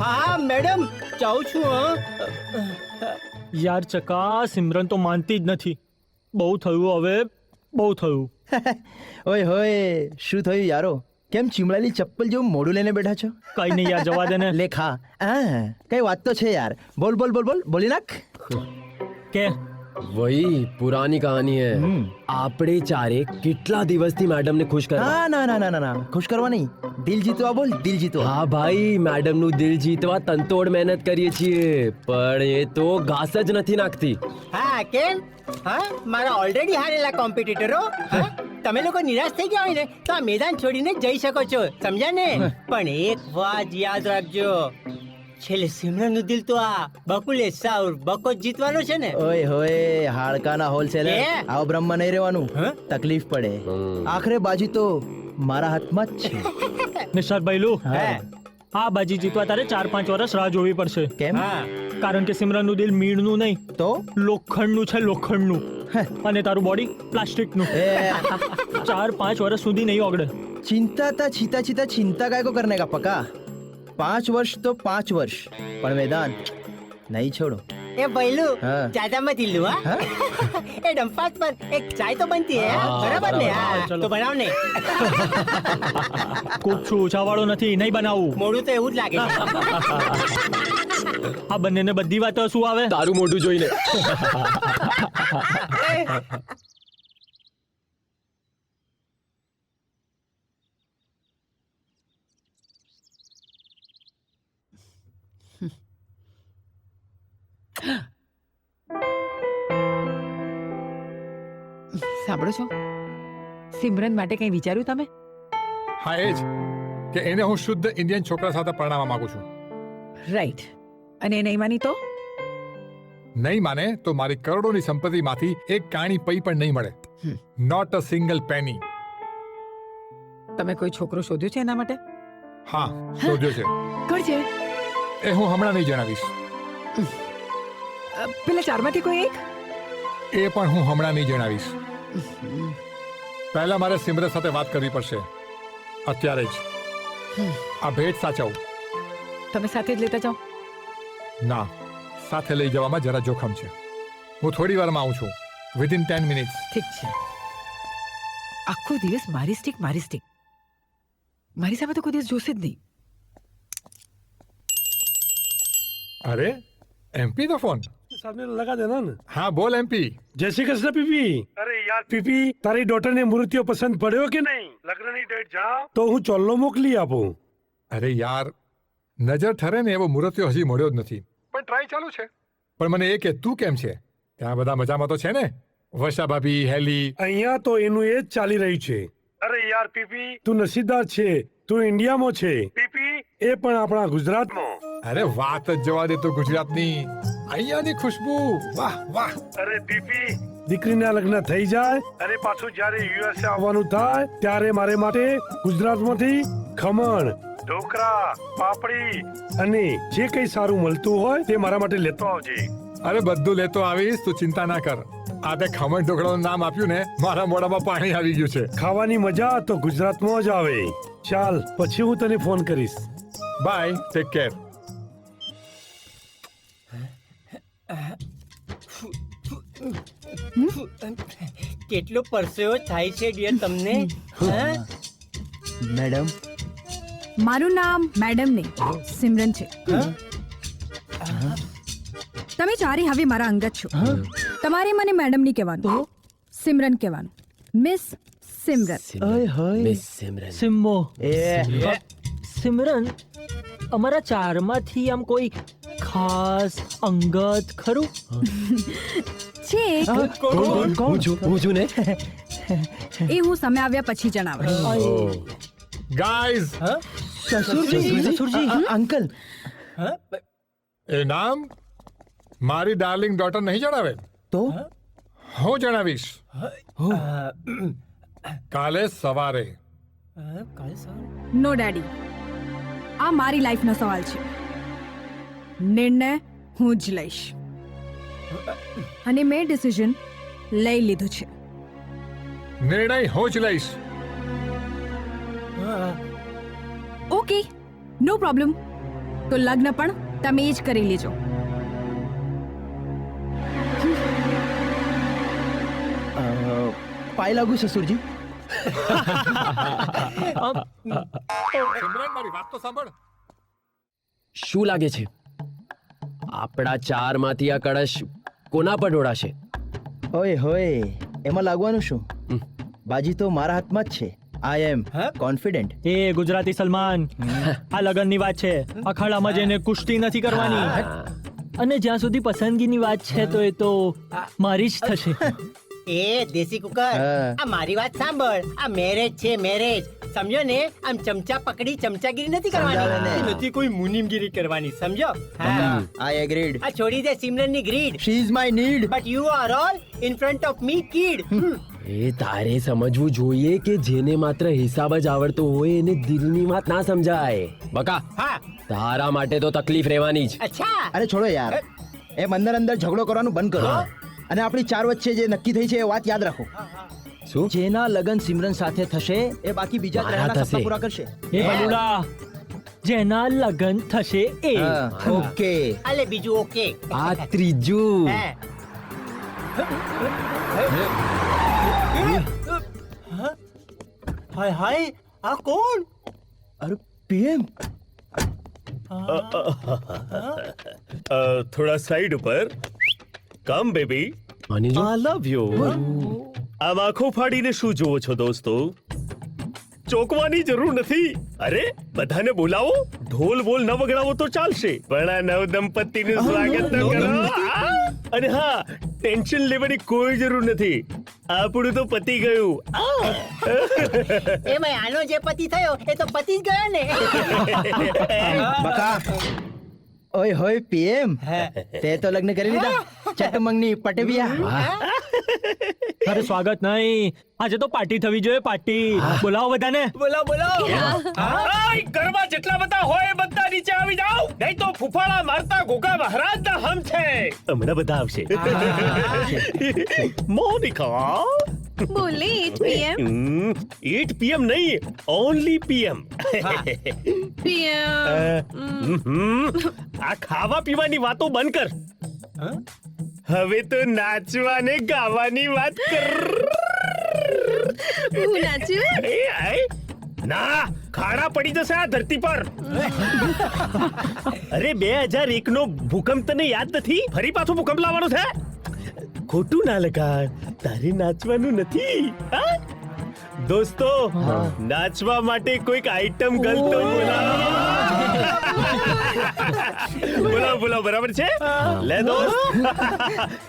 હા મેડમ જાઉં છું. યાર ચકા, સિમરન તો માનતી જ નથી. બહુ થયું હવે, બહુ થયું. ઓય હોય, શું થયું યારો? કેમ ચીમડાની ચપ્પલ જેવું મોઢું લઈને બેઠા છો? કઈ નહીં યાર, જવા દે ને. લેખા હા, કઈ વાત તો છે યાર. બોલ બોલ બોલ બોલ, બોલી નાખ. કે વહી પુરાની કહાની હે. આપણે ચારે કેટલા દિવસથી મેડમને ખુશ કરવા. ના ના ના ના ના, ખુશ કરવા નહીં, દિલ જીતવા બોલ, દિલ જીતવા. હા ભાઈ, મેડમનું દિલ જીતવા તનતોડ મહેનત કરીએ છીએ, પણ એ તો ઘાસ જ નથી નાખતી. હા કેમ? હા, મારા ઓલરેડી હારેલા કોમ્પિટિટરો. તમે લોકો નિરાશ થઈ ગયા હોય ને તો આ મેદાન છોડીને જઈ શકો છો, સમજ્યા ને? પણ એક વાત યાદ રાખજો, છેલ્લે સિમરનનું દિલ તો આ બકુલેશ શાહ ઉર્ફ બકો જ જીતવાનો છે ને. ઓય હોય, હાડકાના હોલસેલર, આવો બ્રહ્મમાં નહીં રહેવાનું, તકલીફ પડે. આખરે બાજી તો મારા હાથમાં જ છે. નિશાદ ભાઈલું, આ બાજી જીતવા તારે 4-5 વર્ષ રાહ જોવી પડશે. કેમ? કારણ કે સિમરનનું દિલ મીણનું નહીં તો લોખંડનું છે, લોખંડનું. અને તારું બોડી પ્લાસ્ટિકનું. 4-5 વર્ષ સુધી નહીં ઓગળે. चिंता था छीता छीता चिंता काय को करने का पका. 5 वर्ष तो 5 वर्ष, पर मैदान नहीं छोड़ो. ए बैलू, हाँ. ज्यादा मत हिलू. हाँ? ए डंपात पर एक चाय तो बनती है, बराबर ने? तो बनाओ ने. ખૂબ છું, ઉછાવાળો નથી, નહીં બનાવું. મોડું તો એવું જ લાગે. આ બંનેને બધી વાતો શું આવે? તારું મોઢું જોઈને. સાંભળો છો, સિમરન માટે કંઈ વિચાર્યું તમે? હા એ જ કે એને હું શુદ્ધ ઇન્ડિયન છોકરા સાથે પરણાવવા માંગુ છું. રાઈટ. અને નહીં માની તો? નહીં માને તો મારી કરોડોની સંપત્તિમાંથી એક કાણી પૈ પણ નહીં મળે. Not a single penny. તમે કોઈ છોકરો શોધ્યો છે એના માટે? હા, શોધ્યો છે. કોણ છે? એ હું હમણાં નહીં જણાવીશ. પેલા 4માંથી કોઈ એક? એ પણ હું હમણાં નહીં જણાવીશ. પહેલા મારે સિમરન સાથે વાત કરવી પડશે, અત્યારે જ. આ ભેટ સાચવ. તમે સાથે જ લેતા જાઓ. ના, સાથે લઈ જવામાં જરા જોખમ છે. હું થોડી વારમાં આવું છું, વિધિન 10 મિનિટ્સ. ઠીક છે. આખો દિવસ મારી સ્ટીક, મારી સ્ટીક. મારી સામે તો કોઈ દિવસ જોશે જ નહીં. અરે એમપી નો ફોન सामने लगा देना ना. हाँ बोल एमपी. जय श्री कृष्ण पीपी. अरे यार पीपी, तारी डॉटर ने मूर्तियों पसंद પડ્યો કે નહીં? લગ્નની ડેટ જાવ તો હું ચોલ્લો મોકલી આપું. અરે યાર, નજર ઠરે ને એવો મૂર્તિઓ હજી મળ્યો જ નથી, પણ ટ્રાય ચાલુ છે. પણ મને એ કે તું કેમ છે? ત્યાં બધા મજામાં તો છે ને? વર્ષા ભાભી, હેલી? અહીંયા તો એનું એ જ ચાલી રહ્યું છે. અરે યાર પીપી, તું નસીબદાર છે, તું ઇન્ડિયામાં છે પીપી, એ પણ આપણા ગુજરાતમાં. અરે વાત જ જવા દે તો ગુજરાતની. અહીંયાની ખુશ્બુ, વાહ વાહ. અરે પીપી, દીકરીના લગ્ન થઈ જાય અને પાછું જ્યારે યુએસએ આવવાનું થાય ત્યારે મારે માટે ગુજરાતમાંથી ખમણ, ઢોકળા, પાપડી અને જે કંઈ સારું મળતું હોય તે મારા માટે લેતો આવજે. અરે બધું લેતો આવીશ, તું ચિંતા ના કર. આ તે ખમણ ઢોકળાનું નામ આપ્યું ને, મારા મોઢામાં પાણી આવી ગયું છે. ખાવાની મજા તો ગુજરાતમાં જ આવે. ચાલ, પછી હું તને ફોન કરીશ. Bye, take care. કેટલો પરસેવો થાય છે ડિયર તમને? મેડમ, મારું નામ મેડમ નહીં, સિમરન છે. તમે ચારે હવે મારા અંગત છો. તમારે મને મેડમ નહીં કહેવાનું, સિમરન કહેવાનું. મિસ સિમરન. મિસ સિમરન. સિમ્મો. એ સિમરન, અમારા 4માંથી આમ કોઈ ખાસ અંગત ખરું? છે એક. હું છું ને. એ હું સમય આવ્યા પછી જણાવીશ. Guys, સસુરજી, uncle. એ નામ મારી ડાર્લિંગ ડોટર નહીં જણાવે તો હું જણાવીશ. કાલે સવારે. નો ડેડી, આ મારી લાઈફનો સવાલ છે. નિર્ણય હું જ લઈશ અને મેં ડિસિઝન લઈ લીધું છે. નિર્ણય હું જ લઈશ. ઓકે, નો પ્રોબ્લેમ. તો લગ્ન પણ તમે જ કરી લેજો. પાય લાગુ સસુરજી. સિમરન મારી વાત તો સાંભળ. શું લાગે છે આપણા ચારમાંથી આ કળશ કોના પર ઢોળાશે? ઓય હોય, એમાં લાગવાનું શું? બાજી તો મારા હાથમાં જ છે. આઈ એમ કોન્ફિડન્ટ. એ ગુજરાતી સલમાન, આ લગનની વાત છે, અખાડામાં જઈને કુસ્તી નથી કરવાની. અને જ્યાં સુધી પસંદગીની વાત છે તો એ તો મારી જ થશે. એ દેશી કુકર, આ મારી વાત સાંભળ. આ મેરેજ છે, મેરેજ. સમજો ને, આમ ચમચા પકડી ચમચાગીરી નથી કરવાની, નથી કોઈ મુનિમગીરી કરવાની, સમજો? I agreed. આ છોડી દે સિમરનની greed. She is my need. But you are all in front of me kid. એ તારે સમજવું જોઈએ કે જેને માત્ર હિસાબ જ આવડતો હોય એને દિલની વાત ના સમજાય. બકા, તારા માટે તો તકલીફ રહેવાની જ. અચ્છા. અરે છોડો યાર, એમ અંદર અંદર ઝઘડો કરવાનું બંધ કરો અને આપણી ચાર વચ્ચે જે નક્કી થઈ છે એ વાત યાદ રાખો. શું? જેના લગન સિમરન સાથે થશે એ બાકી બીજા ત્રણના સપના પૂરા કરશે. એ બલુડા, જેના લગન થશે એ. ઓકે. અલે બીજું ઓકે. આ ત્રીજું. હાય હાય, આ કોણ? અરે પીએમ. થોડા સાઈડ ઉપર. કમ બેબી, આઈ લવ યુ. આમ આંખો ફાડીને શું જોવો છો દોસ્તો? ચોકવાની જરૂર નથી. અરે બધાને બોલાવો, ઢોલ બોલ ન વગાડો તો ચાલશે, પણ આ નવ દંપતીનું સ્વાગત તો કરો. અને હા, ટેન્શન લેવાની કોઈ જરૂર નથી. આપણું તો પતી ગયું. એમાં આનો જે પતિ થયો એ તો પતિ જ ગયો ને. બકા, ઓય હોય પીએમ, તે તો લગ્ન કરી લીધા ચટમંગની પટવિયા. અરે સ્વાગત નહીં, આજે તો પાર્ટી થવી જોઈએ, પાર્ટી. બોલાવો બધાને. બોલાવો. ઘરમાં જેટલા બધા હોય બધા નીચે આવી જાઓ, નહીં તો ફૂફાડા મારતા ગોગા મહારાજના હમ છે. હમણાં બધા આવશે. મોનિકા બોલે 8 PM. 8 PM નહીં, ઓનલી PM. આ ખાવા પીવાની વાતો બંધ કર. હવે તો નાચવા ને ગાવાની વાત કર. હું નાચું? ના, ખાડા પડી જશે આ ધરતી પર. અરે 2001 નો ભૂકંપ તને યાદ નથી? ફરી પાછો ભૂકંપ લાવવાનો છે? ખોટું ના લગાડ, તારે નાચવાનું નથી. દોસ્તો, નાચવા માટે કોઈક આઈટમ ગર્લ તો બોલાવો, બરાબર છે? લે દોસ્ત,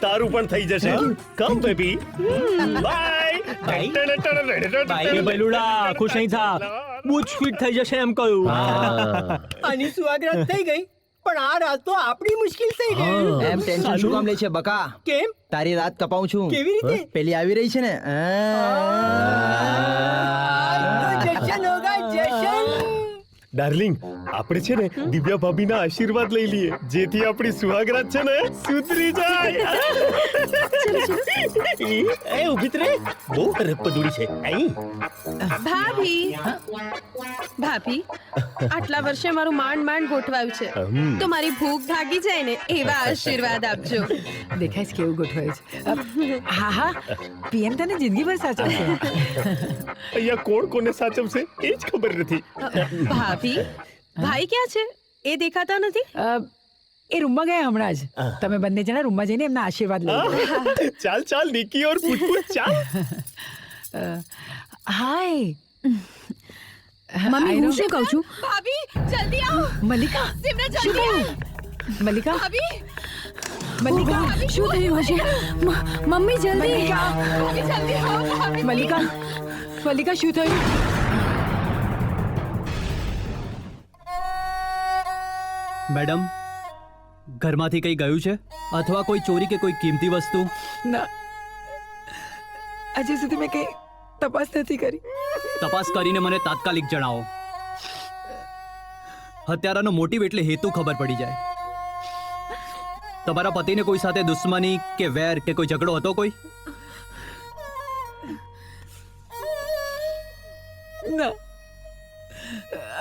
તારું પણ થઈ જશે. કમ બેબી, બાય. બલુડા, ખુશ નહીં થા, બહુ જ સ્વીટ થઈ જશે એમ કહ્યું. આની સુહાગરાત થઈ ગઈ, પણ આ રાત તો આપણી મુશ્કેલ થઈ ગઈ. એમ ટેન્શન શું કામ લે છે બકા? કેમ? તારી રાત કપાઉં છું. કેવી રીતે? પેલી આવી રહી છે ને. જશન હોગા જશન. ડાર્લિંગ, આપણે છે ને દિવ્યા ભાભીના આશીર્વાદ લઈ લઈએ, જેથી આપણી સુહાગરાત છે ને સુધરી જાય. એ ઉભી રે, બહુ રપદુડી છે. ભાભી, આટલા વર્ષે મારું માંડ ગોઠવાયું છે, તો મારી ભૂખ ભાગી જાય ને એવા આશીર્વાદ આપજો. દેખાય છે કેવું ગોઠવાયું છે. હા, પીએમ તને જિંદગીભર સાચવશે. અહીંયા કોણ કોને સાચવશે એ જ ખબર નથી. ભાભી, ભાઈ ક્યાં છે? એ દેખાતા નથી. એ રૂમમાં ગયા હમણાં જ. તમે બંને જણા રૂમમાં જઈને એમના આશીર્વાદ લો. ચાલ નિકી ઓર પૂછ ચાલ. હાય મમ્મી, હું શું કહું છું? ભાભી, જલ્દી આવો. મલ્લિકા, સિમરન, જલ્દી આવો. મલ્લિકા, ભાભી, શું થયું હશે? મમ્મી જલ્દી. ભાભી, જલ્દી આવો. ભાભી, મલ્લિકા, શું થયું? મેડમ, ઘરમાંથી કંઈ ગયું છે અથવા કોઈ ચોરી કે કોઈ કિંમતી વસ્તુ? ના, હજી સુધી મેં કઈ તપાસ નથી કરી. તપાસ કરીને મને તાત્કાલિક જણાવો. હત્યારાનો મોટિવ એટલે હેતુ ખબર પડી જાય. તમારા પતિને કોઈ સાથે દુશ્મની કે વેર કે કોઈ ઝઘડો હતો કોઈ? ના,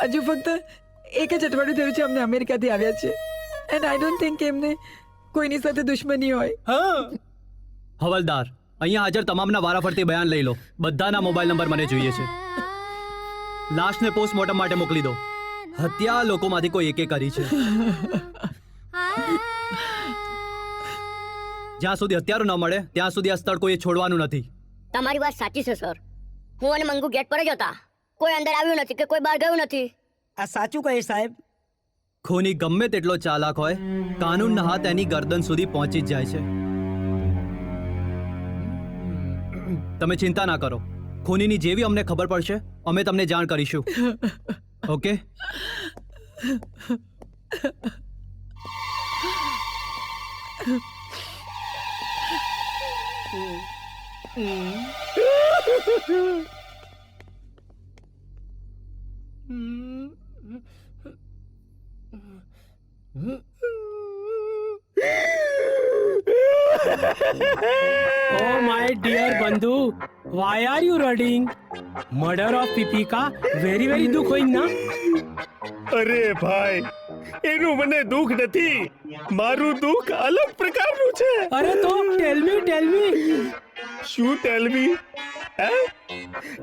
હજુ ફક્ત એક જ અઠવાડિયું થયું છે અમને અમેરિકાથી આવ્યા છે, એન્ડ આઈ ડોન્ટ થિંક એમને કોઈની સાથે દુશ્મની હોય. હવલદાર, અહીંયા હાજર તમામના વારાફરતી બયાન લઈ લો. બધાના મોબાઈલ નંબર મને જોઈએ છે. લાશને પોસ્ટમોર્ટમ માટે મોકલી દો. હત્યા લોકોમાંથી કોઈ એકે કરી છે. જ્યાં સુધી હત્યારો ન મળે ત્યાં સુધી આ સ્થળ કોઈએ છોડવાનું નથી. તમારી વાત સાચી છે સર. હું અને મંગુ ગેટ પર જ હતા. કોઈ અંદર આવ્યું નથી કે કોઈ બહાર ગયું નથી. આ સાચું કહે સાહેબ. ખૂની ગમે તેટલો ચાલાક હોય, કાનૂનના હાથ એની ગરદન સુધી પહોંચી જ જાય છે. તમે ચિંતા ના કરો. ખૂનીની જેવી અમને ખબર પડશે અમે તમને જાણ કરીશું. Okay? Oh my dear Bandhu, why are you running? Murder of Pipika, very દુઃખ હોય ના? અરે ભાઈ, એનું મને દુઃખ નથી. મારું દુઃખ અલગ પ્રકારનું છે. અરે તો ટેલ મી. શું ટેલ મી? હે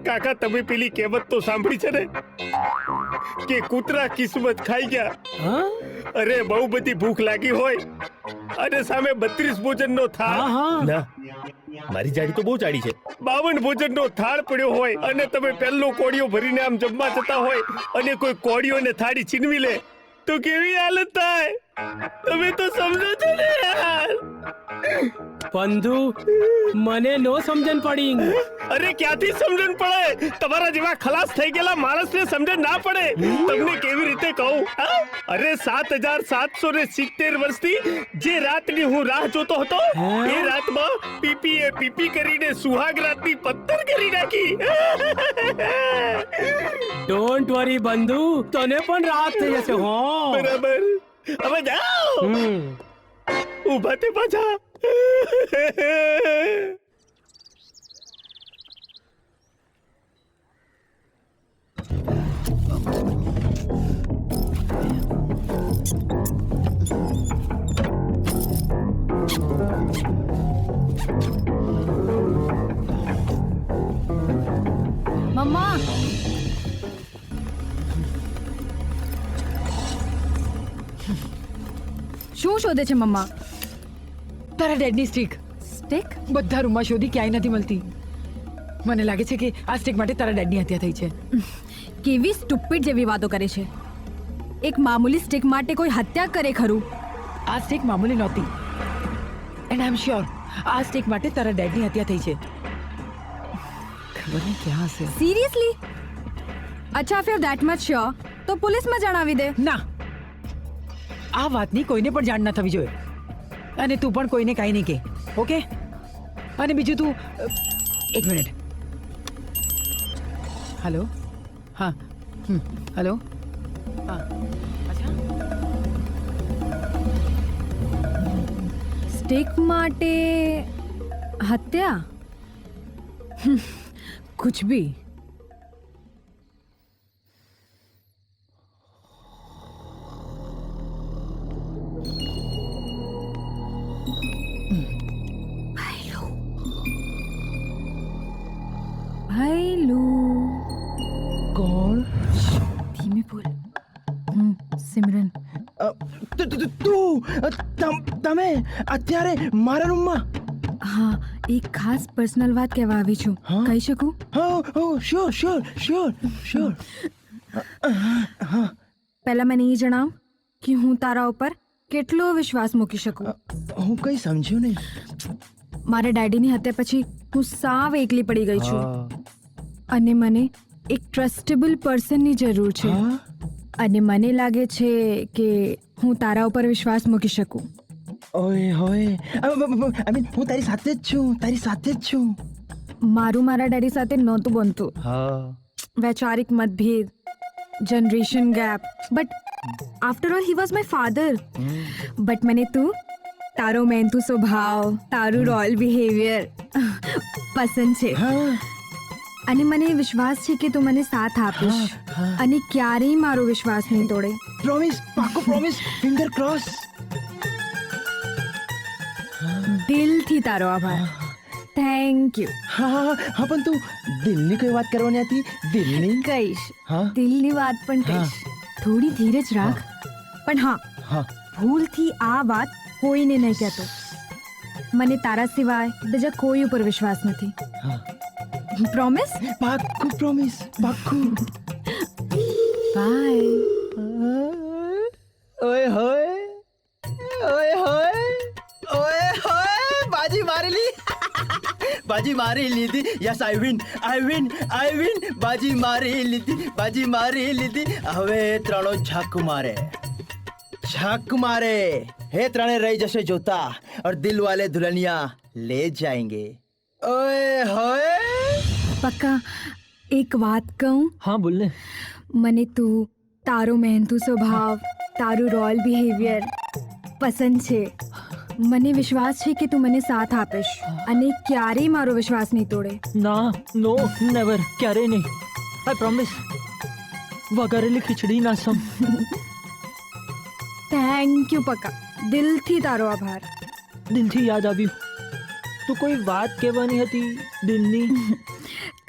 કાકા, તમે પેલી કહેવત તો સાંભળી છે ને કે કૂતરા કિસ્મત ખાઈ ગયા? અરે બહુ બધી ભૂખ લાગી હોય અને સામે 32 ભોજનનો થાળ. ના, મારી જાડી તો બહુ જાડી છે. 52 ભોજનનો થાળ પડ્યો હોય અને તમે પહેલો કોળિયો ભરીને આમ જમવા જતા હોય અને કોઈ કોળિયોને થાળી છીનવી લે તો કેવી હાલત થાય? તમે તો સમજો છો ને યાર. બંધુ, મને નો સમજણ પડી. અરે ક્યાંથી સમજણ પડે? તમારા જેવા ખલાસ થઈ ગયેલા માણસને સમજણ ના પડે. તમને કેવી રીતે કહું? અરે 7770 વર્ષથી જે રાતની હું રાહ જોતો હતો એ રાતમાં પીપીએ પીપી કરીને સુહાગ રાતની પત્તર કરી નાખી. ડોન્ટ વરી બંધુ, તને પણ રાત થઈ જશે. હો બરાબર. હવે જાઓ, ઊભા તે પાછા. મમ્મા, શું શોધે છે મમ્મા? તારા ડેડની સ્ટિક. સ્ટિક? બધા રૂમમાં શોધી, ક્યાંય નથી મળતી. મને લાગે છે કે આ સ્ટિક માટે તારા ડેડની હત્યા થઈ છે. કેવી સ્ટુપિડ જેવી વાતો કરે છે. એક મામૂલી સ્ટિક માટે કોઈ હત્યા કરે ખરું? આ સ્ટિક મામૂલી નહોતી, એન્ડ આઈ એમ શ્યોર આ સ્ટિક માટે તારા ડેડની હત્યા થઈ છે. ખબર નહીં ક્યાં હશે. સિરિયસલી? અચ્છા, if you're that much sure, તો પોલીસમાં જણાવી દે. ના, આ વાતની કોઈને પણ જાણ ના થવી જોઈએ. અને તું પણ કોઈને કાંઈ નહીં કે, ઓકે? અને બીજું તું એક મિનિટ. હેલો? હા, હેલો? હા, અચ્છા. સ્ટિક માટે હત્યા? कुछ भी. भाईलू कौन? धीमे बोल. सिमरन. તમે અત્યારે મારા રૂમમાં? હા, એક ખાસ પર્સનલ વાત કહેવા આવી છું. કહી શકું? શ્યોર. પહેલા મને એ જણાવ કે હું તારા ઉપર કેટલો વિશ્વાસ મૂકી શકું. હું કઈ સમજ્યું નહીં. મારા ડેડીની હત્યા પછી હું સાવ એકલી પડી ગઈ છું અને મને એક ટ્રસ્ટેબલ પર્સનની જરૂર છે. અને મને લાગે છે કે હું તારા ઉપર વિશ્વાસ મૂકી શકું. ઓય હું તારી સાથે જ છું. મારું મારા ડેડી સાથે નહોતું બનતું. વૈચારિક મતભેદ, generation gap, but after all he was my father. But મને તું તારો મહેનતુ સ્વભાવ, તારું રોયલ બિહેવિયર પસંદ છે. અને મને વિશ્વાસ છે કે તું મને સાથ આપીશ અને ક્યારેય મારો વિશ્વાસ નહીં તોડે. પ્રોમિસ, પાક્કું પ્રોમિસ, ફિંગર ક્રોસ. દિલથી તારો આભાર. Thank you. હા, પણ તું દિલની કોઈ વાત કરવાની હતી? દિલની કહીશ, દિલની વાત પણ કહીશ. થોડી ધીરજ રાખ. પણ હા, ભૂલથી આ વાત કોઈને નહીં કહેતો. મને તારા સિવાય બીજા કોઈ ઉપર વિશ્વાસ નથી. પ્રોમિસ? પાક્કું પ્રોમિસ, પાક્કું. બાય. ઓય હોય, ઓય હોય, ઓય હોય, બાજી મારી લી. બાજી મારી લીધી. યસ, આઈ વિન, આઈ વિન, આઈ વિન. બાજી મારી લીધી, બાજી મારી લીધી. હવે ત્રણો ઝાક મારે, ઝાક મારે. હે ત્રણે રહી જશે જોતા, और दिल वाले दुल्हनिया ले जाएंगे. ओए होए. પક્કા એક વાત કહું? હા બોલ ને. મને તું, તારો મહેનતુ સ્વભાવ, તારું રોયલ બિહેવિયર પસંદ છે. મને વિશ્વાસ છે કે તું મને સાથ આપીશ અને ક્યારેય મારો વિશ્વાસ નહીં તોડે. ના, નો, નેવર, ક્યારેય નહીં. આઈ પ્રોમિસ. વઘારેલી ખીચડી ના સમ. Thank you પક્કા. દિલથી તારો આભાર. દિલથી યાદ આવ્યું, તું કોઈ વાત કહેવાની હતી દિલની.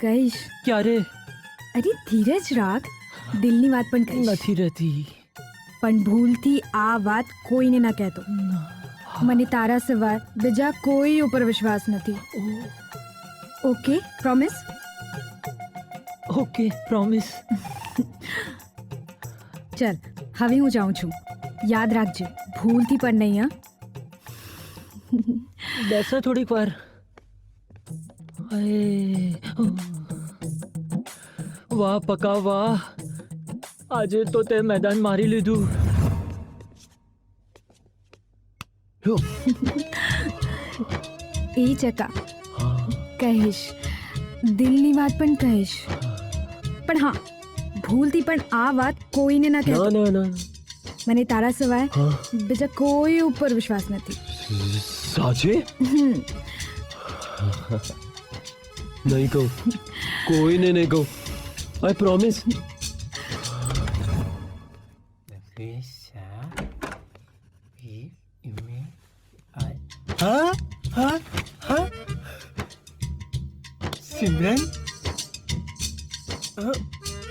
કહીશ. ક્યારે? અરે ધીરજ રાખ, દિલની વાત પણ કહીશ. નથી રહેતી. પણ ભૂલથી આ વાત કોઈને ના કહેતો. મને તારા સિવાય બીજા કોઈ ઉપર વિશ્વાસ નથી. Okay, promise? Okay, promise. ચલ, હવે હું જાઉં છું. યાદ રાખજે, ભૂલથી પણ નહીં. બેસો થોડીક વાર. વાહ પકા વાહ, આજે તો તે મેદાન મારી લીધું. એ ચકા કહીશ, દિલની વાત પણ કહીશ. પણ હા, ભૂલથી પણ આ વાત કોઈને ના કહેતો. ના ના. મને તારા સિવાય બીજા કોઈ ઉપર વિશ્વાસ નથી. સાચે? નહીં કહું, કોઈને નહીં કહું. આઈ પ્રોમિસ. હા હા હા સિમરન,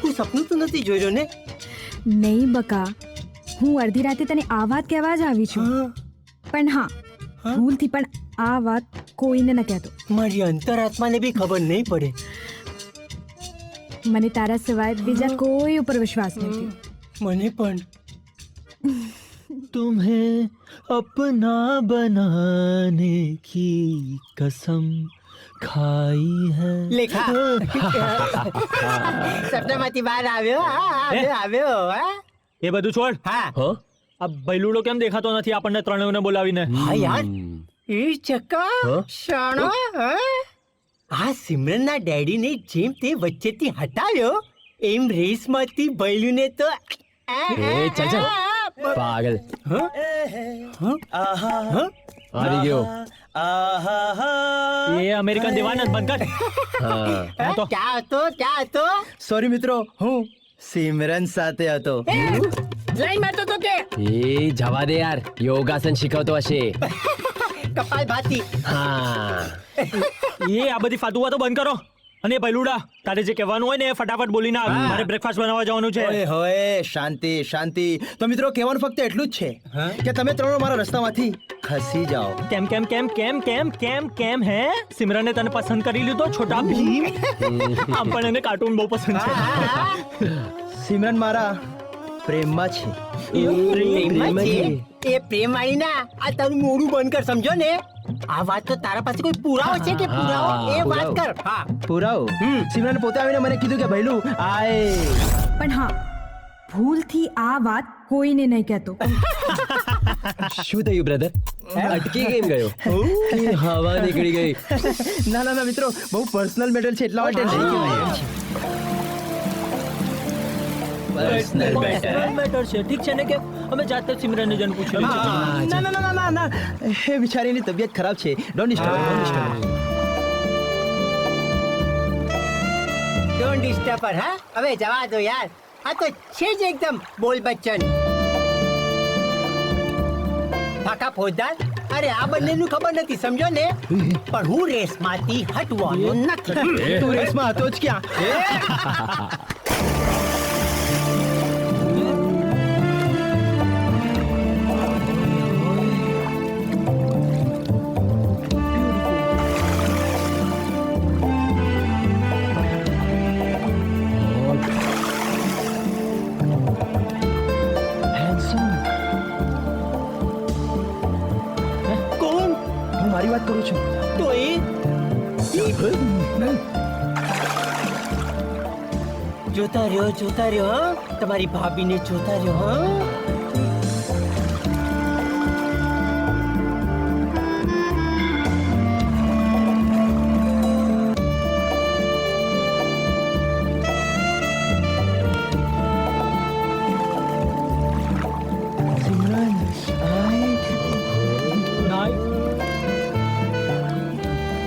હું સપનું તો નથી જોયો ને? નહીં બકા, હું અડધી રાતે તને આ વાત કહેવા જ આવી છું. પણ હા, ભૂલથી પણ આ વાત કોઈને ન કહેતો. મારી અંતરાત્માને બી ખબર નહીં પડે. મને તારા સિવાય બીજા કોઈ ઉપર વિશ્વાસ નથી. મને પણ. तुम्हें अपना बनाने की कसम ખાઈ હૈ. લેખા સપનામાંથી બહાર આવ્યો. આવ્યો. એ બધું છોડ. હા, આ બૈલુડો કેમ દેખાતો નથી આપણને ત્રણેયને બોલાવીને? હા યાર, એ ચક્કા શાણો. આ સિમરનના ડેડીને જેમ તે વચ્ચેથી હટાવ્યો, એમ રેસમાંથી બૈલુને તો ચાલ પાગલ. હારી ગયો. એ અમેરિકન દીવાન બંધ કર. ક્યાં હતો? સોરી મિત્રો, હું સિમરન સાથે હતો. લઈ મારતો તો કે એ જવા દે યાર, યોગાસન શીખવતો હશે. કપાલ ભાતી. હા, એ આ બધી ફાતું વાતો બંધ કરો. અને ભૈલુડા, તારે જે કહેવાનું હોય ને એ ફટાફટ બોલીને આવ. મારે બ્રેકફાસ્ટ બનાવવા જવાનું છે. ઓય હોય, શાંતિ શાંતિ. તો મિત્રો, કહેવાનું ફક્ત એટલું જ છે કે તમે ત્રણો મારા રસ્તામાંથી ખસી જાઓ. કેમ કેમ કેમ કેમ કેમ કેમ કેમ હે? સિમરને તને પસંદ કરી લીધો, છોટા ભીમ. આમ પણ એને કાર્ટૂન બહુ પસંદ છે. સિમરન મારા પ્રેમમાં છે. એ પ્રેમ વાળી ના, આ તારું મોડું બંધ કર, સમજો ને? આ વાત તો તારા પાસે કોઈ પુરાવો છે કે પુરાવો? એ વાત કર. હા, પુરાવો? સિમરન પોતે આવીને મને કીધું કે ભૈલું આય. પણ હા, ભૂલથી આ વાત કોઈને નહીં કહેતો. શું થયું બ્રધર? અટકી કેમ ગયો? હવા નીકળી ગઈ. ના મિત્રો, બહુ પર્સનલ મેટર છે એટલા માટે નહીં કહેવાય. પર્સનલ મેટર છે, ઠીક છે ને કે અમે જાતે જ સિમરનને જન પૂછી લઈશું. ના ના ના ના ના એ બિચારીની તબિયત ખરાબ છે. ડોન્ટ ડિસ્ટર્બ પર. હા હવે જવા દો યાર, આ તો છે જ એકદમ બોલ બચ્ચન. પાકા ફોજદાર, અરે આ બંનેનું ખબર નથી, સમજો ને, પણ હું રેસમાંથી હટવાનો નથી. તું રેસમાં હતો જ ક્યાં? મારી વાત કરું છું તો એ જોતા રહ્યો હા, તમારી ભાભીને જોતા રહ્યો હા.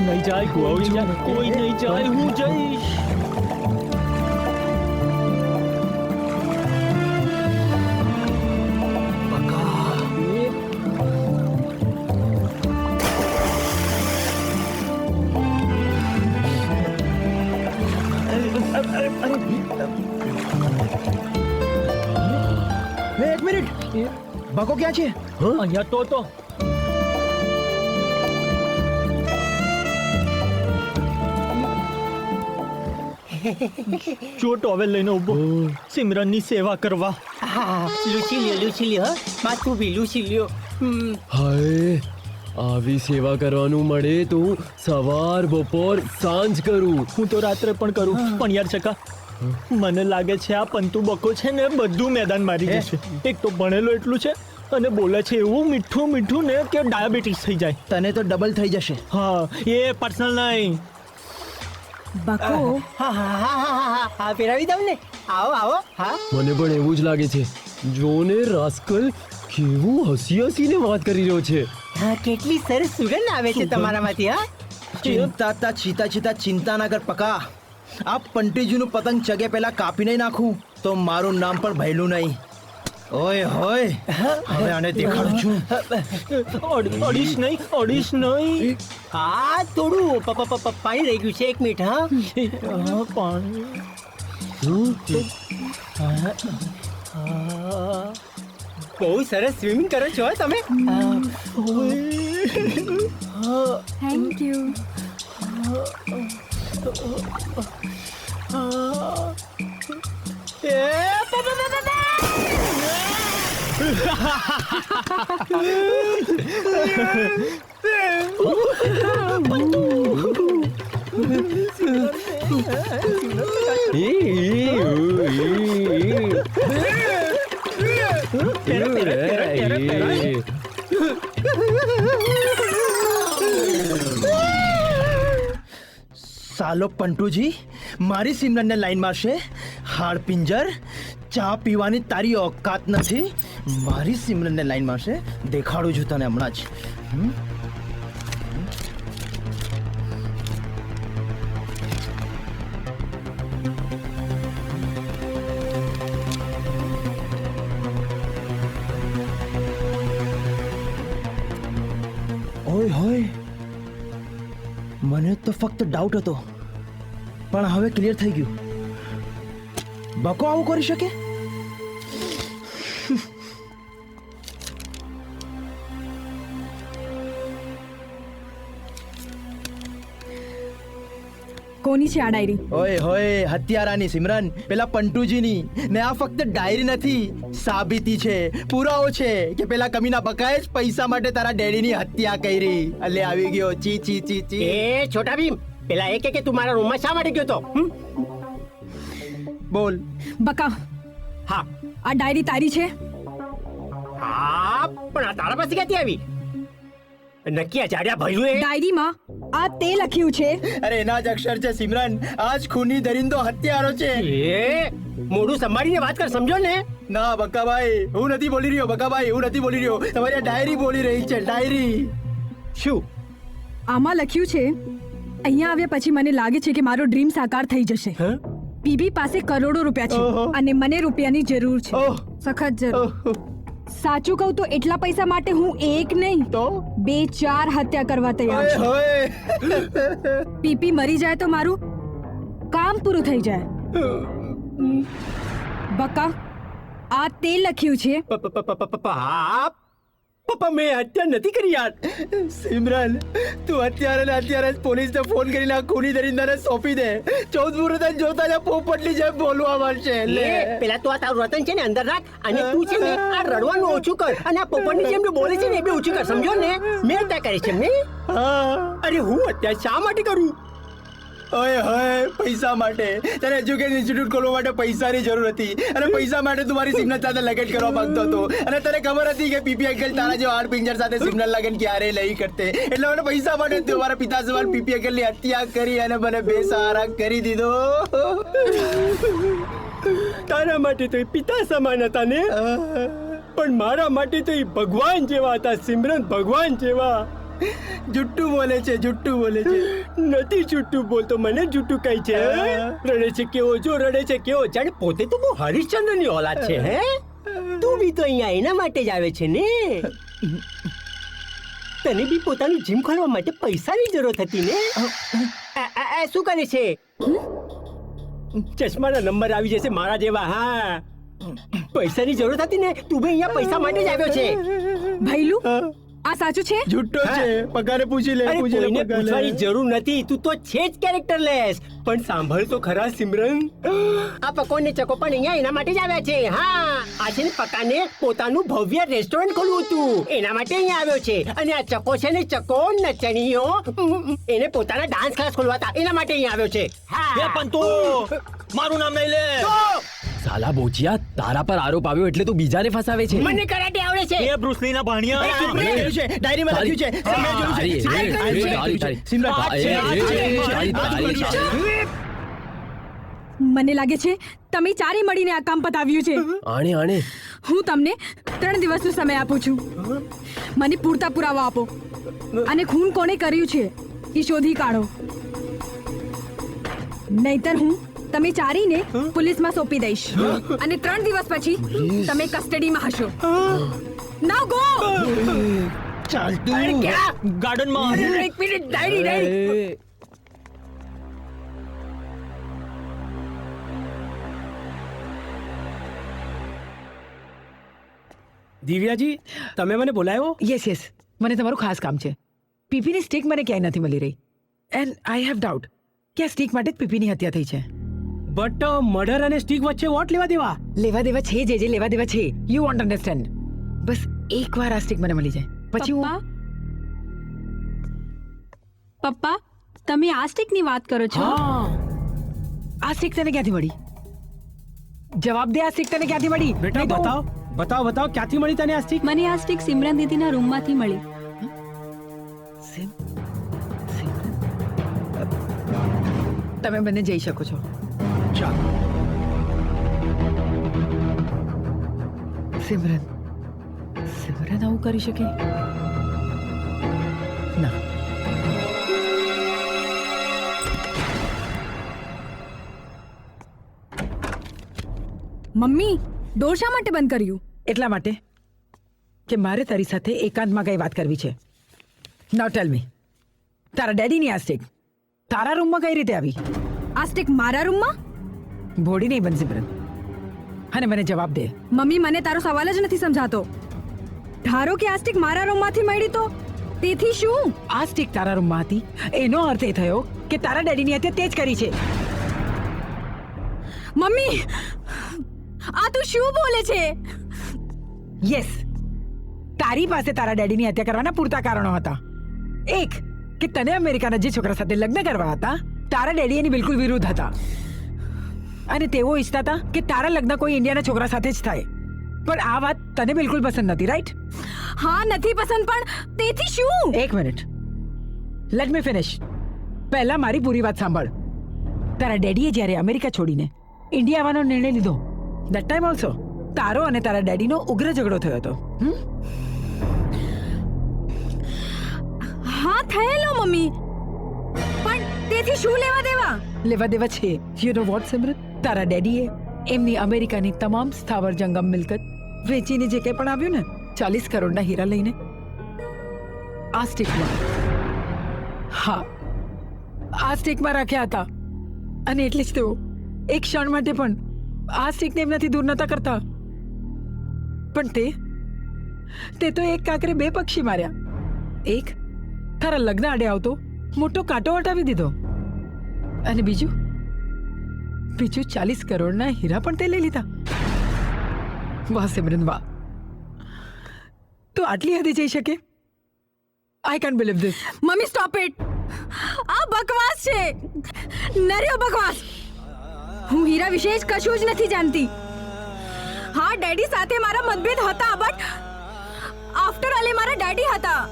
નહીં જાય, કોઈ નહીં જાય, હું જઈશ. એક મિનિટ, બકો ક્યાં છે? અહીંયા તો જો ટોવેલ લઈને ઉભો સિમરનની સેવા કરવા. લૂછી લ્યો માથું બી લૂછી લ્યો. હાય, આવી સેવા કરવાનું મળે તો હું સવાર બપોર સાંજ કરું. હું તો રાત્રે પણ કરું, પણ યાર ચકા મને લાગે છે આ પંતુ બકો છે ને બધું મેદાન મારી જશે. એક તો ભણેલો એટલું છે અને બોલે છે એવું મીઠું મીઠું ને કે ડાયાબિટીસ થઈ જાય. તને તો ડબલ થઈ જશે. હા, એ પર્સનલ નહીં. બકો હા પહેરાવી દઉં ને, આવો આવો. હા મને પણ એવું જ લાગે છે. જોને રાસ્કલ કેવું હસી હસીને વાત કરી રહ્યો છે. હા, કેટલી સરસ સુગંધ આવે છે તમારામાંથી. હા, ચિંતા ચિંતા ના કર પકા. આ પંટીજીનું પતંગ ચગે પહેલા કાપી નહીં નાખું તો મારું નામ પણ ભયલું નહીં. ઓય હોય, હવે આને દેખાડું છું. ઓડિશ નહીં. હા, થોડું પાણી રહી ગયું છે, એક મિનિટ. હા પાણી. બહુ સરસ સ્વિમિંગ કરો છો તમે. Thank you. સાલો પંટુજી મારી સિમરનને લાઈન મારશે. હાડ પિંજર, ચા પીવાની તારી औकात નથી. મારી સિમરનને લાઈન મારશે, દેખાડું છું તને હમણાં જ. ઓય હોય, મને તો ફક્ત ડાઉટ હતો પણ હવે ક્લિયર થઈ ગયું. બકો આવું કરી શકે? કોની છે આ ડાયરી? ઓય હોય, હત્યારાની સિમરન, પેલા પંટુજીની. ને આ ફક્ત ડાયરી નથી, સાબિતી છે, પુરાવો છે કે પેલા કમીના બકાએ જ પૈસા માટે તારા ડેડીની હત્યા કરી. અલે આવી ગયો. ચી ચી ચી ચી. એ છોટા ભીમ, પેલા એ કે તું મારા રૂમમાં શા માટે ગયો તો? બોલ બકા. હા, આ ડાયરી તારી છે? હા, પણ આ તારા પાસે ક્યાંથી આવી? નક્કી આ જાડ્યા ભઈલું એ ડાયરીમાં આ તે લખ્યું છે? અરે એના જ અક્ષર છે સિમરન. આજ ખૂની દરિંદો હત્યારો છે. એ મોઢું સંભાળીને વાત કર, સમજો ને? ના બક્કાભાઈ, હું નથી બોલી રહ્યો. બક્કાભાઈ, હું નથી બોલી રહ્યો. તમારી ડાયરી બોલી રહી છે, ડાયરી. શું આમાં લખ્યું છે, અહીંયા આવ્યા પછી મને લાગે છે કે મારો ડ્રીમ સાકાર થઈ જશે. પીબી પાસે કરોડો રૂપિયા છે અને મને રૂપિયાની જરૂર છે, સખત જરૂર. સાચું કહું તો એટલા પૈસા માટે હું એક નહીં તો 2-4 હત્યા કરવા તૈયાર છું. પીપી મરી જાય તો મારું કામ પૂરું થઈ જાય. બકા, આ તે લખ્યું છે. પપ્પા, મેં હત્યા નથી કરી યાર. સિમરન, તું અત્યારે જ પોલીસને ફોન કરીને આ ખૂની દરિંદાને સોંપી દે. 14 મુહૂર્ત જોતા જ પોપટની જેમ બોલવા માંડશે. પેલા તું આ તારું રતન છે ને અંદર રાખ, અને તું છે ને આ રડવાનું ઓછું કર, અને આ પોપટની જેમ બોલે છે ને એ બી ઓછું કર, સમજો ને? મેં હત્યા કરી છે ને? અરે હું હત્યા શા માટે કરું? ઓય હોય, પૈસા માટે. તને એજ્યુકેશન ઇન્સ્ટિટ્યૂટ ખોલવા માટે પૈસાની જરૂર હતી, અને પૈસા માટે તું મારી સિમરન સાથે લગ્ન કરવા માંગતો હતો, અને તને ખબર હતી કે પીપી અંકલ તારા જેવા હાડ પિંજર સાથે સિમરન લગ્ન ક્યારેય નહીં કરતે. એટલે મને પૈસા માટે તું મારા પિતા સમાન પીપી અંકલની હત્યા કરી અને મને બેસહારા કરી દીધો. તારા માટે તો એ પિતા સમાન હતા ને, પણ મારા માટે તો એ ભગવાન જેવા હતા સિમરન, ભગવાન જેવા. જુઠ્ઠું બોલે છે, જુઠ્ઠું બોલે છે. નથી જુઠ્ઠું બોલતો, મને જુઠ્ઠું કહે છે. રડે છે કેવો, જો રડે છે કેવો, જાણે પોતે તો બહુ હરિશ્ચંદ્રની ઓલાદ છે. હે, તું બી તો અહીંયા એના માટે જ આવે છે ને? તને બી પોતાનું જીમ ખોલવા માટે પૈસાની જરૂરત હતી ને? શું કરે છે? ચશ્માના નંબર આવી જશે મારા જેવા. હા, પૈસાની જરૂરત હતી ને? તું બી અહીંયા પૈસા માટે જ આવ્યો છે. ભૈલું, આ સાચું છે? જુઠ્ઠો છે. પગારે પૂછી લે. કોઈને પૂછવાની જરૂર નથી, તું તો છે જ કેરેક્ટરલેસ. પણ સાંભળ તો ખરા સિમરન, આ પકોન ને ચકો પણ અહીંયા એના માટે જ આવ્યા છે. હા, આ છે ને પકાને પોતાનું ભવ્ય રેસ્ટોરન્ટ ખોલવું હતું, એના માટે અહીંયા આવ્યો છે. અને આ ચકો છે ને, ચકો નચણીઓ, એને પોતાના ડાન્સ ક્લાસ ખોલવા હતા, એના માટે અહીંયા આવ્યો છે. હા, પણ તું મારું નામ નહીં લે. સાલા બોચિયા, તારા પર આરોપ આવ્યો એટલે તું બીજાને ફસાવે છે. મને કરાટે આવડે છે. એ બ્રુસલીના ભાણિયા. ડાયરીમાં લખ્યું છે. મને લાગે છે તમે ચારે મળીને આ કામ પતાવ્યું છે. આણે હું તમને 3 દિવસનો સમય આપું છું. મને પૂરતા પુરાવા આપો, અને ખૂન કોણે કર્યું છે એ શોધી કાઢો. નહીતર હું તમે ચારીને પોલીસમાં સોંપી દઈશ, અને 3 દિવસ પછી તમે કસ્ટડીમાં હશો. નાઉ ગો. ચાલ તું ગાર્ડનમાં. એક મિનિટ, ડાયરી. દિવ્યાજી, તમે મને બોલાવ્યો? યસ, મને તમારું ખાસ કામ છે. પીપીની સ્ટીક મને ક્યાંય નથી મળી રહી, એન્ડ આઈ હેવ ડાઉટ કે આ સ્ટીક માટે જ પીપીની હત્યા થઈ છે. બટ મર્ડર અને સ્ટીક વચ્ચે વોટ લેવા દેવા? લેવા દેવા છે, જે લેવા દેવા છે. You want understand. બસ એકવાર આ સ્ટીક મને મળી જાય પછી હું. પપ્પા, તમે આ સ્ટીકની વાત કરો છો? આ સ્ટીક તને ક્યાંથી મળી? જવાબ દે, આ સ્ટીક તને ક્યાંથી મળી? બેટા બતાવ ક્યાંથી મળી તને આ સ્ટીક? મને આ સ્ટીક સિમરન દીદીના રૂમમાંથી મળી. તમે બંને જઈ શકો છો. ચાલો. સિમરન આવું કરી શકે ના? મમ્મી, ડોર શા માટે બંધ કર્યું? એટલા માટે કે મારે તારી સાથે એકાંતમાં કઈ વાત કરવી છે. નાઉ ટેલ મી, તારા ડેડીની આ સ્ટીક તારા રૂમમાં કઈ રીતે આવી? આ સ્ટીક મારા રૂમમાં? ભોળી નહીં બન સિમરન, અને મને જવાબ દે. મમ્મી, મને તારો સવાલ જ નથી સમજાતો. ધારો કે આ સ્ટીક મારા રૂમમાંથી મળી તો તેથી શું? આ સ્ટીક તારા રૂમમાં હતી એનો અર્થ એ થયો કે તારા ડેડીની હત્યા તે જ કરી છે. મમ્મી, આ તું શું બોલે છે? યસ, તારી પાસે તારા ડેડીની હત્યા કરવાના પૂરતા કારણો હતા. એક, કે તને અમેરિકાના જે છોકરા સાથે લગ્ન કરવા હતા તારા ડેડી એની બિલકુલ વિરુદ્ધ હતા, અને તેઓ ઈચ્છતા હતા કે તારા લગ્ન કોઈ ઇન્ડિયાના છોકરા સાથે જ થાય. પણ આ વાત તને બિલકુલ પસંદ નથી, રાઈટ? હા, નથી પસંદ, પણ તેથી શું? એક મિનિટ, લેટ મી ફિનિશ. પહેલા મારી પૂરી વાત સાંભળ. તારા ડેડીએ જ્યારે અમેરિકા છોડીને ઇન્ડિયા આવવાનો નિર્ણય લીધો દેટ ટાઈમ ઓલ્સો તારો અને તારા ડેડીનો ઉગ્ર ઝઘડો થયો હતો. હા થયેલો મમ્મી, પણ તેથી શું લેવા દેવા છે. યુ નો વોટ સિમરન, તારા ડેડીએ એમની અમેરિકાની તમામ સ્થાવર જંગમ મિલકત વેચીને જે કંઈ પણ આવ્યું ને 40 કરોડના હીરા લઈને આ સ્ટીકમાં રાખ્યા હતા. અને એટલે જ તેઓ એક ક્ષણ માટે પણ આ સ્ટીકને એમનાથી દૂર નતા કરતા. પણ તે તો એક કાંકરે 2 પક્ષી માર્યા. એક તારા લગ્ન આડે આવતો મોટો કાંટો હટાવી દીધો, અને બીજું 40 કરોડના હીરા પણ તે લઈ લીધા. વાહ સિમરન વાહ, તો આટલી હદે જઈ શકે? I can't believe this. Mummy stop it. આ બકવાસ છે, નર્યો બકવાસ. હું હીરા વિશે જ કશું જ નથી જાણતી. હા ડેડી સાથે મારા મતભેદ હતા, બટ આફ્ટર ઓલ એ મારા ડેડી હતા.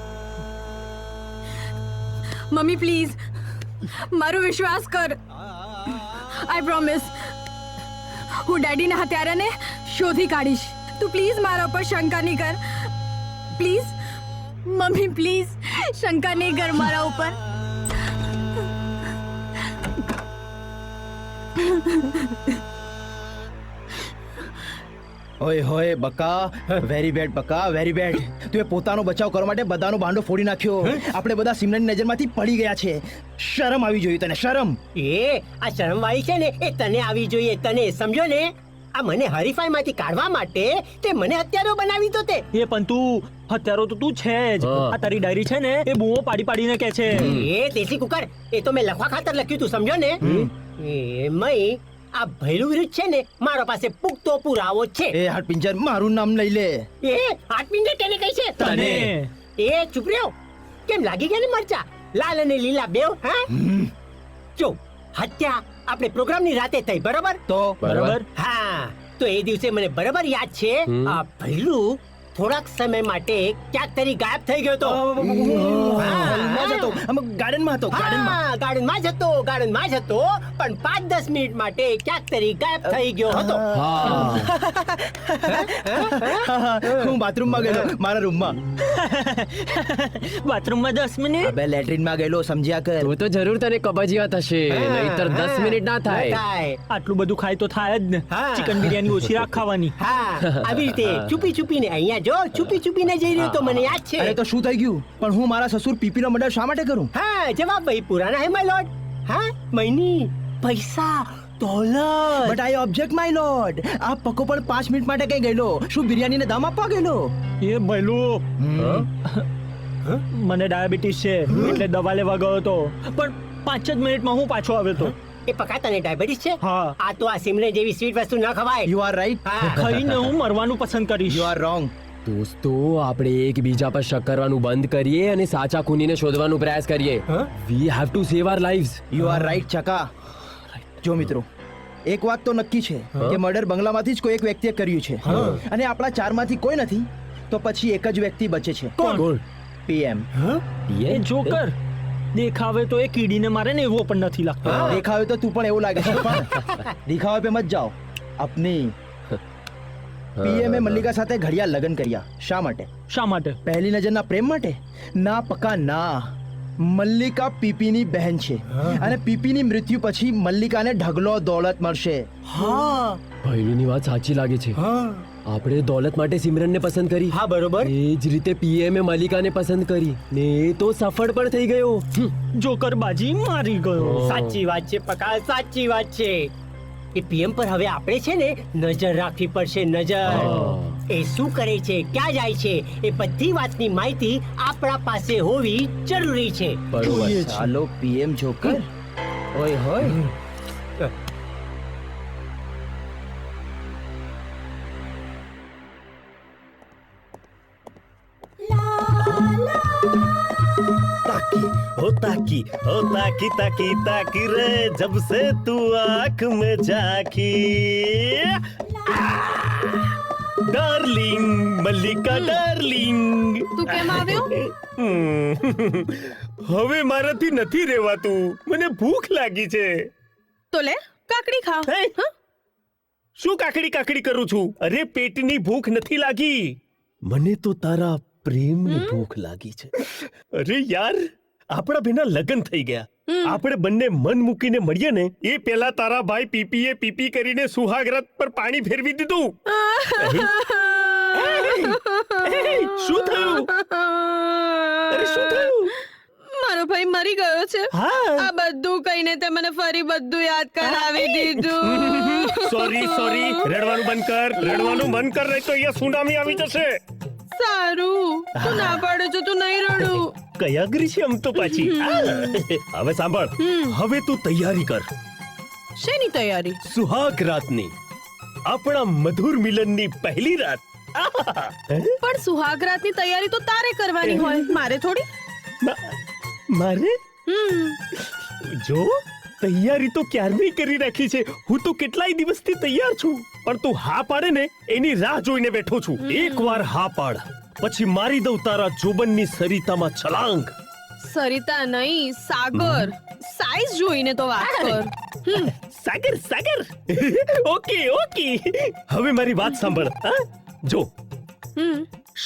મમ્મી પ્લીઝ મારો વિશ્વાસ કર. આઈ પ્રોમિસ હું ડેડીના હત્યારાને શોધી કાઢીશ. તું પ્લીઝ મારા ઉપર શંકા નહીં કર. પ્લીઝ મમ્મી પ્લીઝ શંકા નહીં કર મારા ઉપર. ઓય હોય બકા, વેરી બેડ બકા, વેરી બેડ. તું એ પોતાનો બચાવ કરવા માટે બધાનો ભાંડો ફોડી નાખ્યો. આપણે બધા સિમરનની નજરમાંથી પડી ગયા છે. શરમ આવી જોઈએ તને, શરમ. આ શરમ વાળી છે ને એ તને આવી જોઈએ, તને સમજો ને. આ મને હરીફાઈમાંથી કાઢવા માટે તે મને હત્યારો બનાવી તો તે. એ પણ તું હત્યારો તો તું છે જ. આ તારી ડાયરી છે ને એ બૂમો પાડીને કહે છે. એ દેશી કુકર, એ તો મેં લખવા ખાતર લખ્યું તું, સમજો ને. એમય આ ભૈલું વિરુદ્ધ છે ને મારા પાસે પુખ્તો પુરાવો છે. એ હાડપિંજર મારું નામ લઈ લે. એ હાડપિંજર તેને કહી છે તને. એ ચૂપ રહ્યો. કેમ લાગી ગયા ને મરચા લાલ અને લીલા બેવ? હા જો હત્યા આપણે પ્રોગ્રામની રાતે થઈ, બરોબર? તો બરાબર. હા તો એ દિવસે મને બરાબર યાદ છે આ ભૈલું થોડાક સમય માટે ક્યાંક તરી ગાયબ થઈ ગયો હતો. ગાર્ડનમાં જ હતો પણ 5-10 મિનિટ માટે ક્યાંક તરી ગાયબ થઈ ગયો હતો. હું બાથરૂમમાં ગયેલો, મારા રૂમમાં. બાથરૂમમાં 10 મિનિટ? અબે લેટ્રિનમાં ગયેલો, સમજ્યા કર. તો જરૂર તને કબજિયાત હશે, નહીતર 10 મિનિટ ના થાય. આટલું બધું ખાય તો થાય જ ને. ચિકન બિરયાની ઓછી રાખ ખાવાની. આવી રીતે છુપીને અહીંયા જો છુપીને જઈ રહ્યો તો મને યાદ છે. અરે તો શું થઈ ગયું? પણ હું મારા સસુર પીપીનો મર્ડર શા માટે કરું? હા જવાબ ભાઈ પુરાના હે માય લોર્ડ. હા મહિની પૈસા dollar. But I object my lord. આ પકો પણ 5 મિનિટ માટે કઈ ગયેલો? શું બિરયાનીને દામ આપવા ગયેલો? એ ભઈલું મને ડાયાબિટીસ છે એટલે દવા લેવા ગયો હતો, પણ 5 જ મિનિટમાં હું પાછો આવ્યો હતો. એ પકા તને ડાયાબિટીસ છે? હા. આ તો આ સિમરન જેવી સ્વીટ વસ્તુ ન ખવાય. You are right. ખાઈને હું મરવાનું પસંદ કરીશ. You are wrong. દોસ્તો આપણે એકબીજા પર શક કરવાનું બંધ કરીએ અને સાચા ખૂનીને શોધવાનો પ્રયાસ કરીએ. We have to save our lives. You are right ચકા. જો મિત્રો, એક વાત તો નક્કી છે કે મર્ડર બંગલામાંથી જ કોઈ એક વ્યક્તિએ કર્યું છે, અને આપણા 4માંથી કોઈ નથી, તો પછી એક જ વ્યક્તિ બચે છે. કોણ? પીએમ. એ જોકર દેખાવે તો એ કીડીને મારે ને એવો પણ નથી લાગતો. દેખાવે તો તું પણ એવું લાગે છે, પણ દિખાવે पे मत जाओ. अपनी પીએમએ મલ્લિકા સાથે ઘડિયા લગ્ન કર્યા. શા માટે? પહેલી નજરના પ્રેમ માટે? ના પકા ના. મલ્લિકા પીપીની બહેન છે, અને પીપીની મૃત્યુ પછી મલ્લિકાને ઢગલો દોલત મળશે. ભાઈની વાત સાચી લાગે છે. આપણે દોલત માટે સિમરનને પસંદ કરી. હા બરોબર. એ જ રીતે પીએમએ મલ્લિકાને પસંદ કરી ને એ તો સફળ પણ થઈ ગયો. જોકર બાજી મારી ગયો. સાચી વાત છે પકા, સાચી વાત છે. એ પીએમ પર હવે આપણે છે ને નજર રાખવી પડશે, નજર. એ શું કરે છે, ક્યાં જાય છે, એ બધી વાતની માહિતી આપણા પાસે હોવી જરૂરી છે. ચાલો પીએમ જોકર. ઓય હોય. ताकी ताकी रे जब से तू आंख में झांकी डार्लिंग मल्लिका डार्लिंग. તું કેમ આવ્યો? હવે મારાથી નથી રહેવાતું, મને ભૂખ લાગી છે. તો લે કાકડી ખા. શું કાકડી કાકડી કરું છું? અરે પેટની ભૂખ નથી લાગી, મને તો તારા પ્રેમની ભૂખ લાગી છે. અરે યાર, આપણા બેના લગ્ન થઈ ગયા, આપણે બંને મન મૂકીને મળીએ ને એ પહેલા તારા ભાઈ પીપીએ પીપી કરીને સુહાગરાત પર પાણી ફેરવી દીધું. શું થયું? અરે શું થયું? મારો ભાઈ મરી ગયો છે. આ બધું કહીને તે મને ફરી બધું યાદ કરાવી દીધું. સોરી, રડવાનું બંધ કર, રડવાનું બંધ કર, નહીં તો અહીંયા સુનામી આવી જશે. સારું, તું ના પાડે છો તો નહીં રડું. કયા ગરી છે આમ તો પાછી. હવે સાંભળ, હવે તું તૈયારી કર. શેની તૈયારી? સુહાગ રાતની, આપણા મધુર મિલનની પહેલી રાત. પણ સુહાગરાતની તૈયારી તો તારે કરવાની હોય, મારે થોડી. મારે? જો તૈયારી તો ક્યારની કરી રાખી છે. હું તો કેટલાય દિવસથી તૈયાર છું, પણ તું હા પાડે ને એની રાહ જોઈને બેઠો છું. એકવાર હા પાડ, પછી મારી દઉં તારા જોબનની સરિતામાં છલાંગ. સરિતા નહીં, સાગર. સાઈઝ જોઈને તો વાત કર. સાગર. ઓકે. હવે મારી વાત સાંભળ. જો,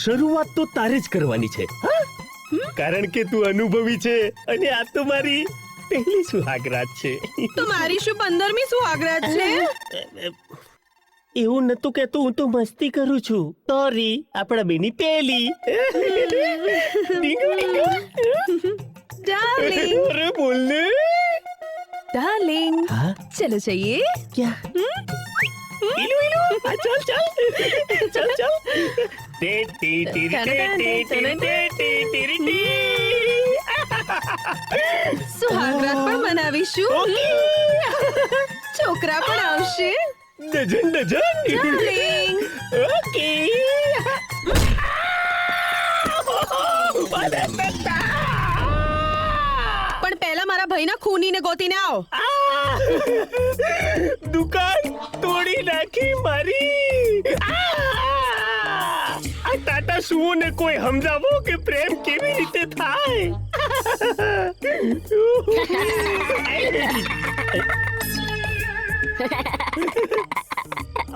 શરૂઆત તો તારે જ કરવાની છે, કારણ કે તું અનુભવી છે અને આ તો મારી પહેલી સુહાગરાત છે. તો મારી શું 15મી સુહાગરાત છે? એવું નતું કહેતો, હું તો મસ્તી કરું છું. સોરી, આપણા બેની પહેલી. ડાર્લિંગ. અરે બોલ ને ડાર્લિંગ. ચલો જઈએ. ક્યાં? ચાલ. સુહાગરાત પણ મનાવીશું, છોકરા પણ આવશે. ડઝન. ડાર્લિંગ. ઓકે. પણ પહેલા મારા ભાઈના ખૂનીને ગોતીને આવો. દુકાન તોડી નાખી મારી. આ ટાટા સુઓને કોઈ સમજાવો કે પ્રેમ કેવી રીતે થાય.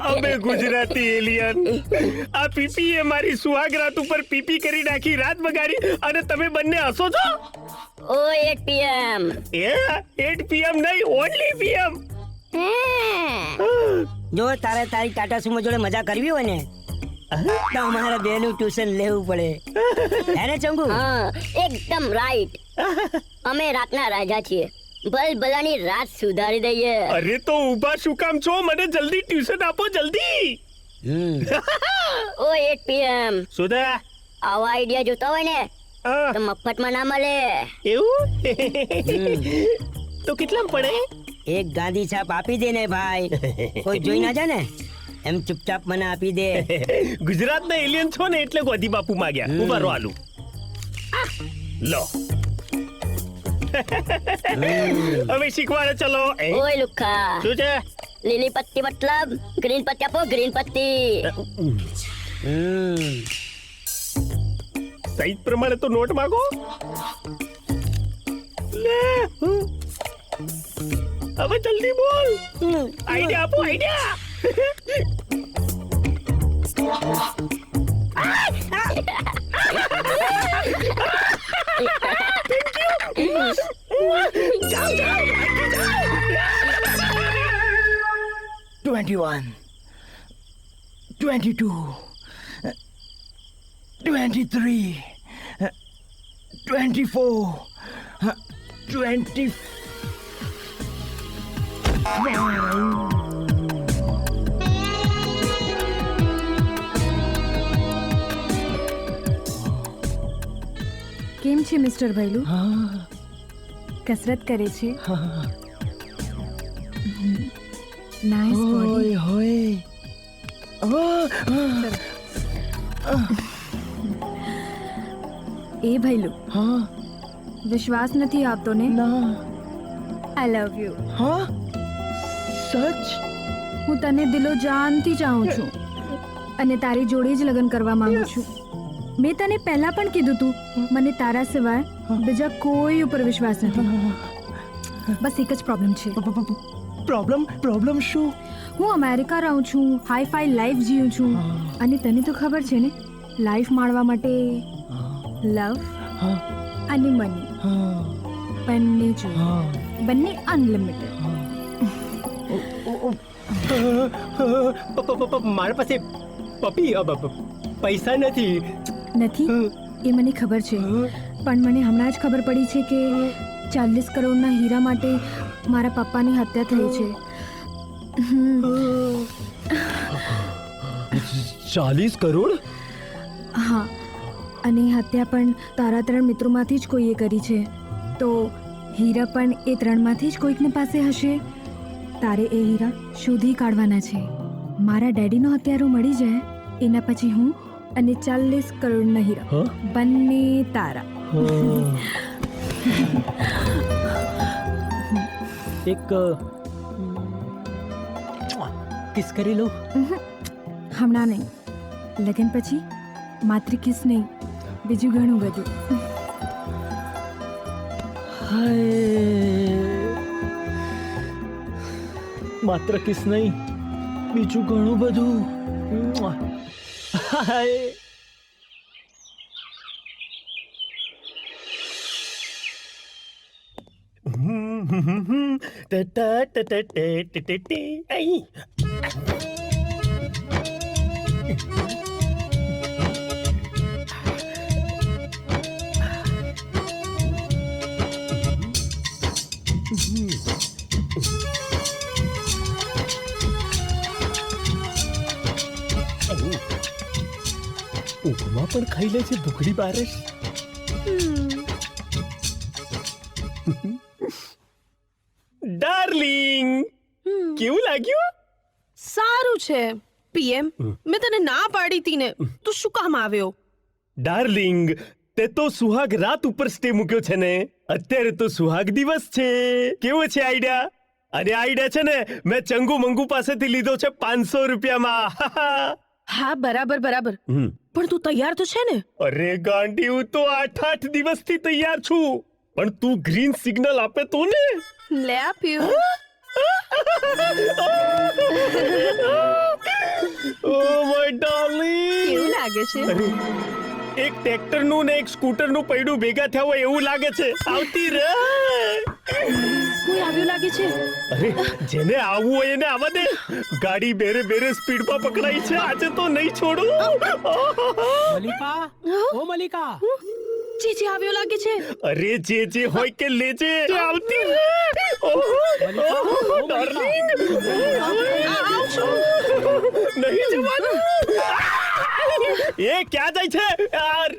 અબે ગુજરાતી એલિયન, આ પીપીએ મારી સુહાગરાત ઉપર પીપી કરી નાખી, રાત બગાડી, અને તમે બંને હસો છો. ઓ 8 PM. 8 PM નહીં, ઓનલી PM. જો તારે તારી ટાટા સુમો જોડે મજા કરવી હોય ને તો અમારા બેનું ટ્યુશન લેવું પડે. હે ને ચંગુ? હા, એકદમ રાઈટ. અમે રાતના રાજા છીએ, ભલભલાની રાત સુધારી દઈએ. અરે તો ઊભા શું કામ છો? મને જલ્દી ટ્યુશન આપો, જલ્દી. ઓ 8 PM. સુધા, આવા આઈડિયા જોતા હોય ને તો મફતમાં ના મળે. એવું? તો કેટલામાં પડે? એક ગાંધી છાપ આપી દે ને ભાઈ, કોઈ જોઈ ના જાય ને, એમ ચૂપચાપ મને આપી દે. ગુજરાતના એલિયન છો ને એટલે ગોધી બાપુ માંગ્યા. ઉભા રહો, આલુ લો. હવે શીખવાડે, ચલો. ઓય લુખા, શું છે? લીલી પત્તી મતલબ ગ્રીન પત્તી આપો, ગ્રીન પત્તી. સાઈઝ પ્રમાણે તો નોટ માંગો. લે, હવે જલ્દી બોલ. આઈડિયા આપો, આઈડિયા. જાઓ. 21, 22, 23, 24, 25. કેમ છે મિસ્ટર ભૈલુ? કસરત કરે છે? Nice body. એ ભૈલુ, વિશ્વાસ નથી આવતો ને? આઈ લવ યુ. સચ? હું તને દિલો જાનથી ચાહું છું અને તારી જોડે જ લગ્ન કરવા માંગુ છું. મેં તને પહેલા પણ કીધું તું, મને તારા સિવાય બીજા કોઈ ઉપર વિશ્વાસ નથી. બસ એક જ પ્રોબ્લેમ છે. પ્રોબ્લેમ શું? હું અમેરિકા રહું છું, હાઈ ફાઈ લાઈફ જીવું છું, અને તને તો ખબર છે ને, લાઈફ માણવા માટે લવ અને મની બંને જોઈએ, બંને અનલિમિટેડ. મારા પાસે પૈસા નથી. એ મને ખબર છે, પણ મને હમણાં જ ખબર પડી છે કે 40 કરોડના હીરા માટે મારા પપ્પાની હત્યા થઈ છે. 40 કરોડ? હા, અને હત્યા પણ તારા 3 મિત્રોમાંથી જ કોઈએ કરી છે. તો હીરા પણ એ 3માંથી જ કોઈકને પાસે હશે. તારે એ હીરા શોધી કાઢવાના છે. મારા ડેડીનો હત્યારો મળી જાય એના પછી હું અને 40 કરોડના હીરા બંને તારા. એક કિસ કરી લો. હમણાં નહીં, લગ્ન પછી માત્ર કિસ નહીં, બીજું ઘણું બધું. માત્ર કિસ નહીં, બીજું ઘણું બધું. ઉપમા પણ ખાઈ લે છે ભૂખડી બારસ. ડાર્લિંગ, કેવું લાગ્યું? સારું છે. પીએમ, મેં તને ના પાડી હતી ને, તું શું કામ આવ્યો? ડાર્લિંગ, તે તો સુહાગ રાત ઉપર સ્ટે મૂક્યો છે ને, અત્યારે તો સુહાગ દિવસ છે. કેવો છે આઈડિયા? અને આઈડિયા છે ને મેં ચંગુ મંગુ પાસેથી લીધો છે 500 રૂપિયામાં. હા, બરાબર બરાબર. પણ તું તૈયાર તો છે ને? અરે ગાંડી, હું તો 8 દિવસથી તૈયાર છું, પણ તું ગ્રીન સિગ્નલ આપે તો ને. લે આપ્યું. ઓ માય ડાર્લિંગ, કેવું લાગે છે? એક ટ્રેક્ટરનું ને એક સ્કૂટરનું પૈડું ભેગા થયા હોય એવું લાગે છે. આવતી રે. કોઈ આવ્યું લાગે છે. અરે, જેને આવવું હોય એને આવવા દે. ગાડી બેરે બેરે સ્પીડમાં પકડાઈ છે, આજે તો નહીં છોડું. મલિકા, ઓ મલિકા, જે આવ્યો લાગે છે. અરે જે હોય કે લેજે. આવતી રે. ડાર્લિંગ, નહીં જવાનું. એ ક્યાં જાય છે? અરે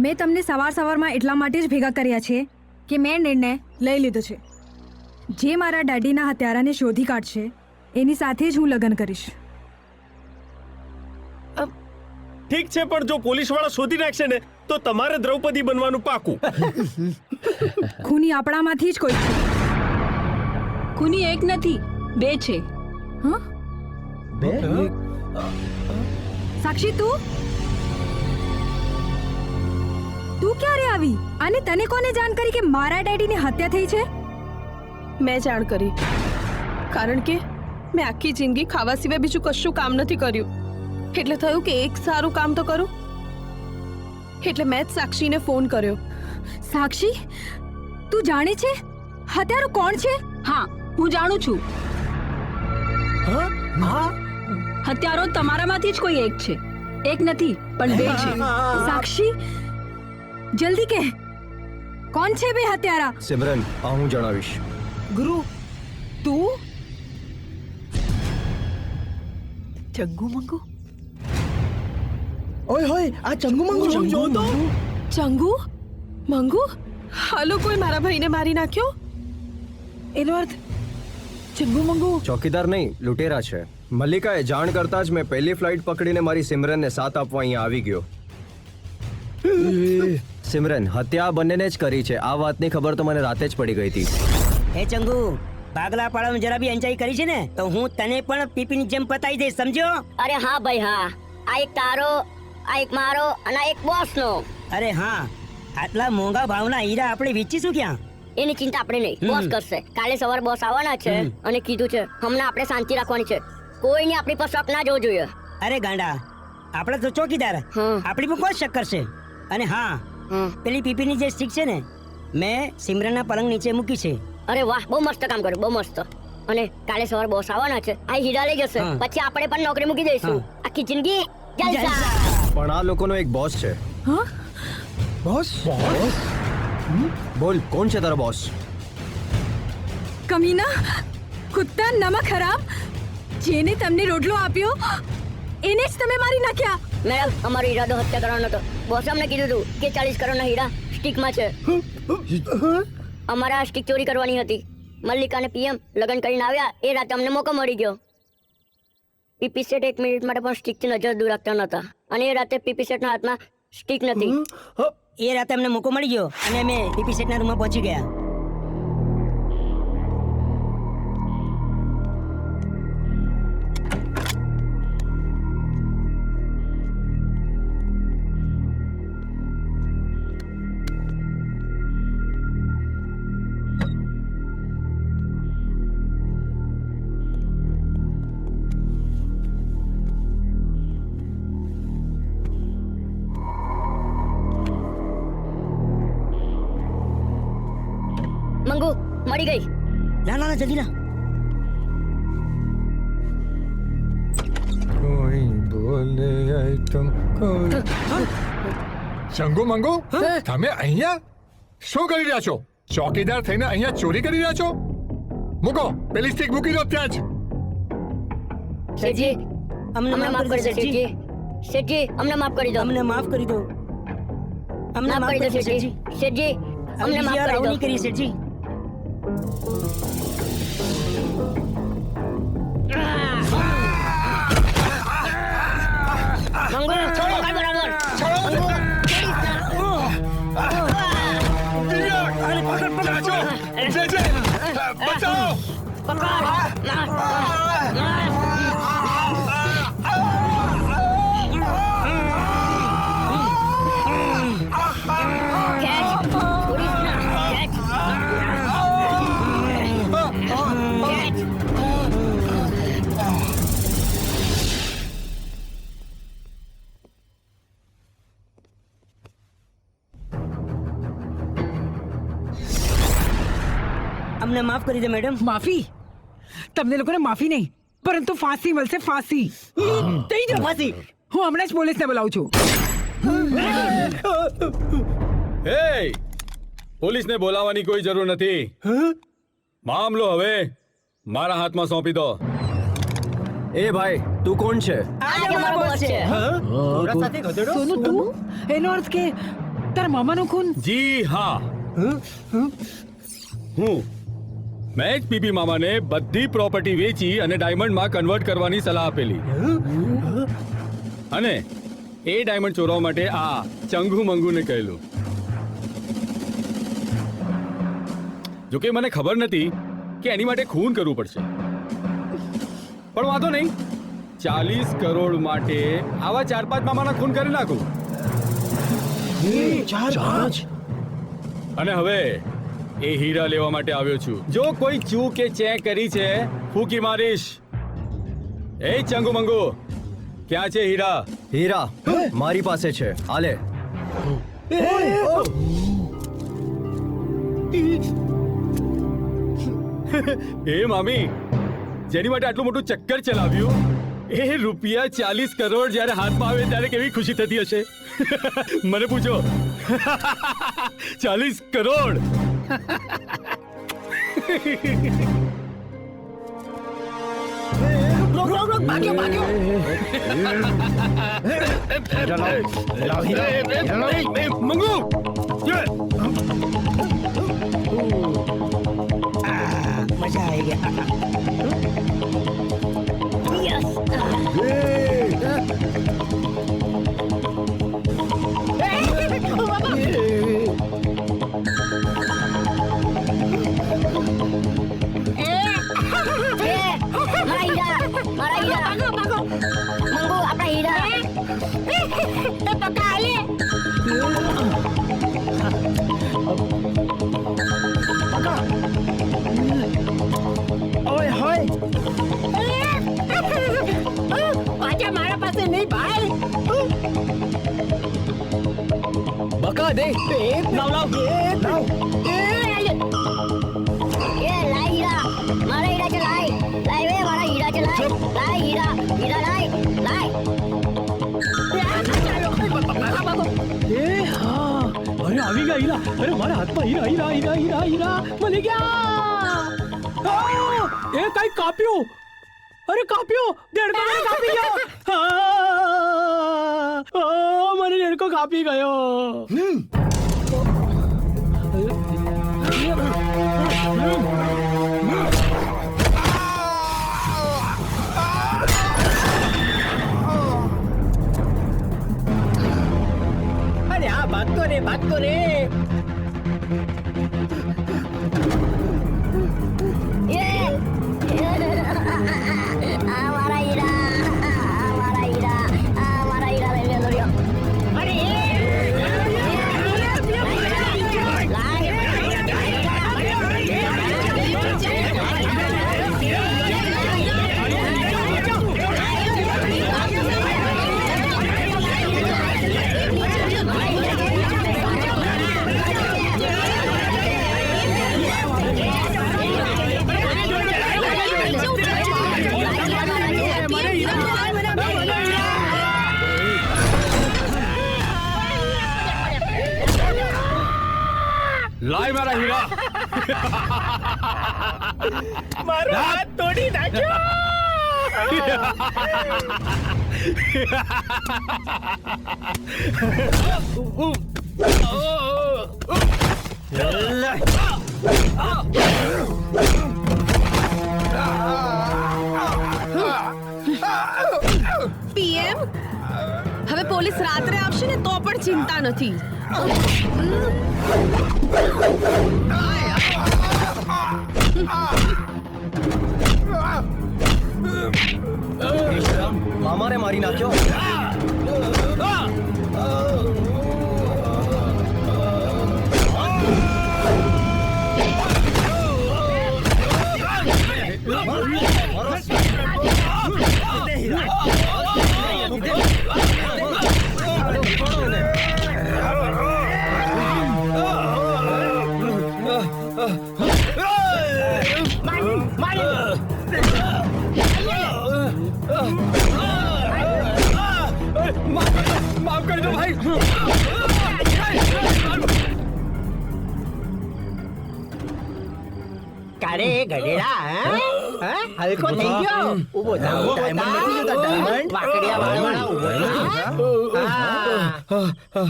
મેં તમને સવારમાં એટલા માટે જ ભેગા કર્યા છે કે મેં નિર્ણય લઈ લીધો છે. જે મારા ડેડીના હત્યારાને શોધી કાઢશે એની સાથે જ હું લગ્ન કરીશ. ઠીક છે, પણ જો પોલીસ વાળા શોધી નાખશે ને તો તમારે દ્રૌપદી બનવાનું પાકું. ખૂની આપણામાંથી જ કોઈ છે. ખૂની એક નથી, 2 છે. હા, 2? સાક્ષી, તું ક્યારે આવી? અને તને કોને જાણ કરી કે મારા ડેડીની હત્યા થઈ છે? મેં જાણ કરી, કારણ કે મેં આખી જિંદગી ખાવા સિવાય બીજું કશું કામ નથી કર્યું. એટલે થયું કે એક સારું કામ તો કરું. એટલે મેં જ સાક્ષીને ફોન કર્યો. સાક્ષી, તું જાણે છે હત્યારો કોણ છે? હા, હું જાણું છું. હત્યારો તમારામાંથી જ કોઈ એક છે. એક નથી, પણ 2 છે. સાક્ષી, જલ્દી કે, કોણ છે 2 હત્યારા? સિમરન, હું જણાવીશ. ગુરુ, તું ચંગુ મંગુ? ઓય હોય, આ ચંગુ મંગુ જો તો. ચંગુ મંગુ? હાલો, કોઈ મારા ભાઈને મારી નાખ્યો? એનો અર્થ ચંગુ મંગુ ચોકીદાર નહીં, લૂંટેરા છે. મલ્લિકાએ જાણ કરતા જ મેં પહેલી ફ્લાઇટ પકડીને મારી સિમરનને સાથ આપવા અહીંયા આવી ગયો. સિમરન, હત્યા બંનેને જ કરી છે. આ વાતની ખબર તો મને રાતે જ પડી ગઈ હતી. હે ચંગુ, ભાગલા પાડવામાં જરા બી અંચાઈ કરી છે ને તો હું તને પણ પીપીની જેમ પતાઈ દઈશ, સમજ્યો? અરે હા ભાઈ હા, આ એક તારો, આ એક મારો અને આ એક બોસનો. અરે હા, આટલા મોંઘા ભાવના હીરા આપણે વેચીશું ક્યાં? એની ચિંતા આપણે નહીં, બોસ કરશે. કાલે સવારે બોસ આવવાના છે અને કીધું છે હમણાં આપણે શાંતિ રાખવાની છે. કોઈને આપણી પર શક ના જોવો જોઈએ. અરે ગાંડા, આપણે તો ચોકીદાર, આપણી પર કોઈ શક કરશે? અને હા, પેલી પીપીની જે સ્ટિક છે ને, મેં સિમરનના પલંગ નીચે મૂકી છે. અરે વાહ, બહુ મસ્ત કામ કર્યું, બહુ મસ્ત. અને કાલે સવારે બોસ આવવાના છે, આ હીરા લઈ જશે, પછી આપણે પણ નોકરી મૂકી દઈશું. આખી જિંદગી જલસા. પણ આ લોકોનો એક બોસ છે. બોસ? બોલ, કોણ છે તારો બોસ? કમીના, કુત્તા, નમક હરામ, જેને તમને રોટલો આપ્યો એને જ તમે મારી નાખ્યા. મેડમ, અમારો ઈરાદો હત્યા કરવાનો હતો. બોસે અમને કીધું હતું કે 40 કરોડના હીરા સ્ટીકમાં છે. અમારા સ્ટીક ચોરી કરવાની હતી. મલ્લિકા અને પીએમ લગ્ન કરીને આવ્યા એ રાતે અમને મોકો મળી ગયો. પીપી સેટ 1 મિનિટ માટે પણ સ્ટીકથી નજર દૂર રાખતા નહોતા અને એ રાતે પીપી સેટના હાથમાં સ્ટીક નથી. એ રાતે અમને મોકો મળી ગયો અને અમે પીપી સેટના રૂમમાં પહોંચી ગયા. મંગુ મળી ગઈ. ના ના જલ્દી ના. કોઈ બોલે આઈટમ કોઈ. ચંગુ મંગુ, તમે અહીંયા શું કરી રહ્યા છો? ચોકીદાર થઈને અહીંયા ચોરી કરી રહ્યા છો? મૂકો, પેલી સ્ટિક મૂકી દો ત્યાં જ. શેઠજી, અમને માફ કરી દો. શેઠજી, શેઠજી, અમને માફ કરી દો. અમને માફ કરી દો. અમને માફ કરી દો શેઠજી. શેઠજી, અમને માફ કરી દો. કરી શેઠજી. મંગુ, છોડો બરાબર. બચાવો! અમને માફ કરી દે મેડમ. માફી? તમને લોકોને માફી નહીં, પરંતુ ફાંસી મળશે. ફાંસી થઈ જાઓ. ફાંસી હું હમણાં જ પોલીસને બોલાવું છું. હે, પોલીસને બોલાવવાની કોઈ જરૂર નથી. મામલો હવે મારા હાથમાં સોંપી દો. એ ભાઈ, તું કોણ છે? સોનુ, તું? એનો અર્થ કે તારા મામાનું ખૂન? જી હા, હું મેં જ પીપી મામાને બધી પ્રોપર્ટી વેચી અને ડાયમંડમાં કન્વર્ટ કરવાની સલાહ આપેલી. અને એ ડાયમંડ ચોરવા માટે આ ચંગુ મંગુને કહેલું. જોકે મને ખબર નથી કે એની માટે ખૂન કરવું પડશે, પણ વાંધો નહીં. 40 કરોડ માટે આવા 4-5 મામાના ખૂન કરી નાખું. અને હવે એ હીરા લેવા માટે આવ્યો છું. જો કોઈ ચૂક કે ચેક કરી છે, ફૂકી મારીશ. એ ચંગુ મંગુ, ક્યાં છે હીરા? હીરા મારી પાસે છે. આલે. એ મામી, જેની માટે આટલું મોટું ચક્કર ચલાવ્યું, એ રૂપિયા 40 કરોડ જ્યારે હાથમાં આવે ત્યારે કેવી ખુશી થતી હશે? મને પૂછો. 40 કરોડ. મંગુ, મજા આવી ગયા. મંગુ, આપણા હીરા. પાસે નહીં ભાઈ. બકા દે લાવ લાવ એ લાઈ હીરા મારા હીરા છે લાઈ લાઈ વે મારા હીરા છે લાઈ લાઈ હીરા હીરા લાઈ લાઈ એ હા અરે આવી ગયા હીરા અરે મારા હાથમાં હીરા હીરા હીરા હીરા હીરા મળી ગયા એ કઈ કાપ્યો અરે કાપ્યો દેડકો મને કાપી ગયો મને દેડકો કાપી ગયો અરે આ ભાગતો રે ભાગતો રે. આ મારા હીરા આ મારા હીરા આ મારા હીરા લઈ લે લોરિયો અરે લાય મારા હીરા મારો હાથ તોડી નાખ્યો. પીએમ હવે પોલીસ રાત્રે આવશે ને તો પણ ચિંતા નથી. મામારે મારી નાખ્યો. માફ કરી દો ભાઈ. કારે ગઢેડા હલકો થઈ ગયો. ઊભો થા, ઊભો થા. વાકડિયા વાળા ઊભો થા.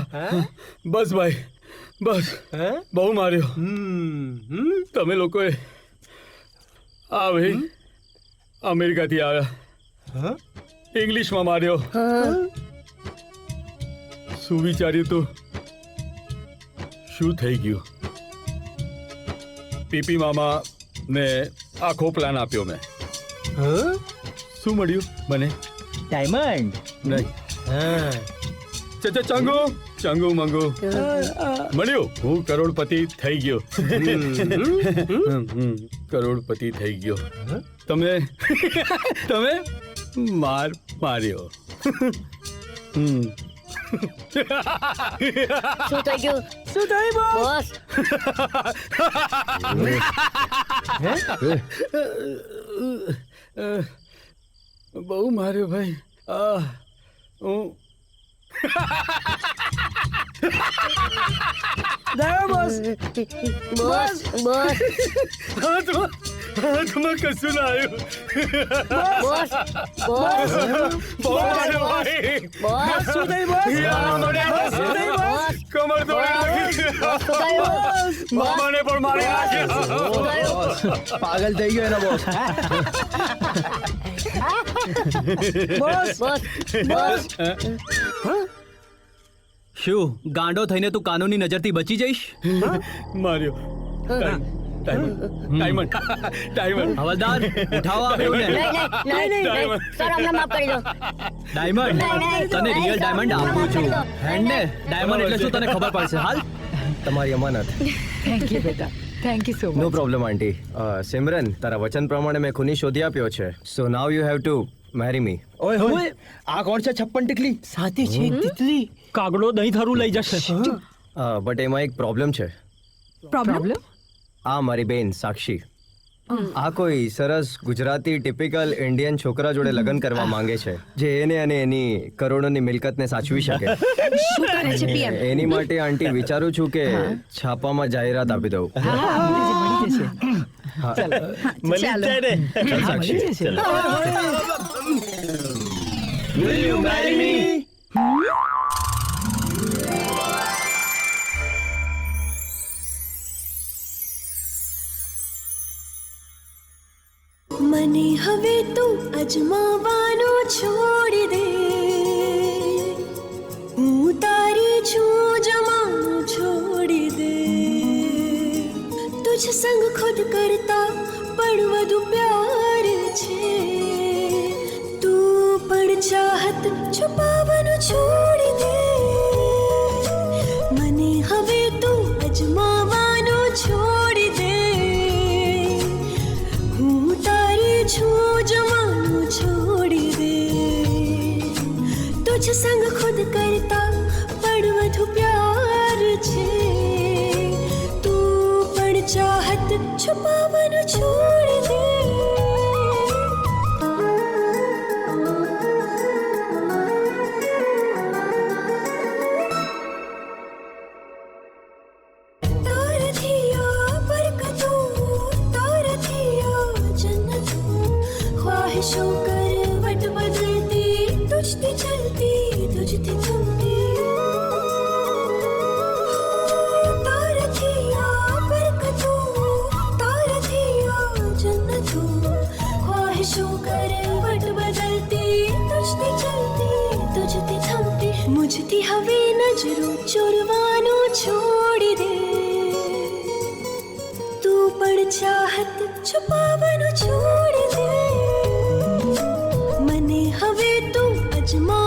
બસ ભાઈ બસ બહુ માર્યો તમે લોકોએ. આ ભાઈ અમેરિકાથી આવ્યા ઇંગ્લિશમાં માર્યો. શું વિચાર્યું તું શું થઈ ગયું? પીપી મામા ને આખો પ્લાન આપ્યો મેં. શું મળ્યું મને? ડાયમંડ નહીં ચંગુ ચંગુ મંગુ મળ્યું. હું કરોડપતિ થઈ ગયો. કરોડપતિ થઈ ગયો. તમે તમે માર્યો. શું થઈ ગયું શું થયું બોસ? બહુ માર્યો ભાઈ. હું બોસ બોસ બોસ હાથમાં કશું ના આવ્યું. બોસ બોસ બહુ માર્યો ભાઈ. બોસ શું થયું બોસ? શું થયું બોસ? કમર તોડી મામાને પણ મારી નાખ્યો. પાગલ થઈ ગયો એનો બોસ. બોસ બોસ બોસ શું ગાંડો થઈને તું કાનૂની નજરથી બચી જઈશ? માર્યો. ડાયમંડ હવલદાર ઉઠાવો આ બેઉને. નહીં સર અમને માફ કરી દો. ડાયમંડ તને રિયલ ડાયમંડ આપું છું. હેન્ડ ને ડાયમંડ એટલે શું તને ખબર પડશે. હાલ તમારી અમાનત. થેન્ક યુ બેટા thank you so no much. Problem aunty. Simran તારા વચન પ્રમાણે મેં ખૂની શોધી આપ્યો છે. So now you have to marry me. ઓય હોય આ કોણ છે 56 ટીકલી? સાથે છે તિતલી. કાગડો દહીં થારું લઈ જશે. બટ એમાં એક પ્રોબ્લેમ છે. પ્રોબ્લેમ? આ મારી બેન સાક્ષી. આ કોઈ સરસ ગુજરાતી ટિપિકલ ઇન્ડિયન છોકરા જોડે લગ્ન કરવા માંગે છે જે એને અને એની કરોડોની મિલકતને સાચવી શકે. શું કરે છે PM? એની માટે આંટી વિચારું છું કે છાપામાં જાહેરાત આપી દઉં. મળી જાય ને. ચાલ સાક્ષી. Will you marry me? મને હવે તું અજમાવાનું છોડી દે, હું તારી છું જમાનું છોડી દે. તુજ સંગ ખુદ કરતા પણ વધુ પ્યાર છે, તું પણ ચાહત છુપાવાનું છોડી દે. મને હવે તું અજમાવાનું છોડી દે, છું જવાનું છોડી દે. તુજ સંગ ખુદ કરતા પણ વધુ પ્યાર છે, તું પણ ચાહત છુપાવાનું છોડી દે. તારાથી આ બરકતો, તારાથી આ જન્નત, ख्वाहिशों करवट बदलती, तुझती चलती तुझती थमती. ताराથી આ બરકતો, તારાથી આ જન્નતો, ख्वाहिशों करवट बदलती, तुझती चलती तुझती थमती. मुझती હવે નજરો ચોરવાનું છોડી દે, તું પણ ચાહત છુપાવાનું છોડી દે. મને હવે તું અજમા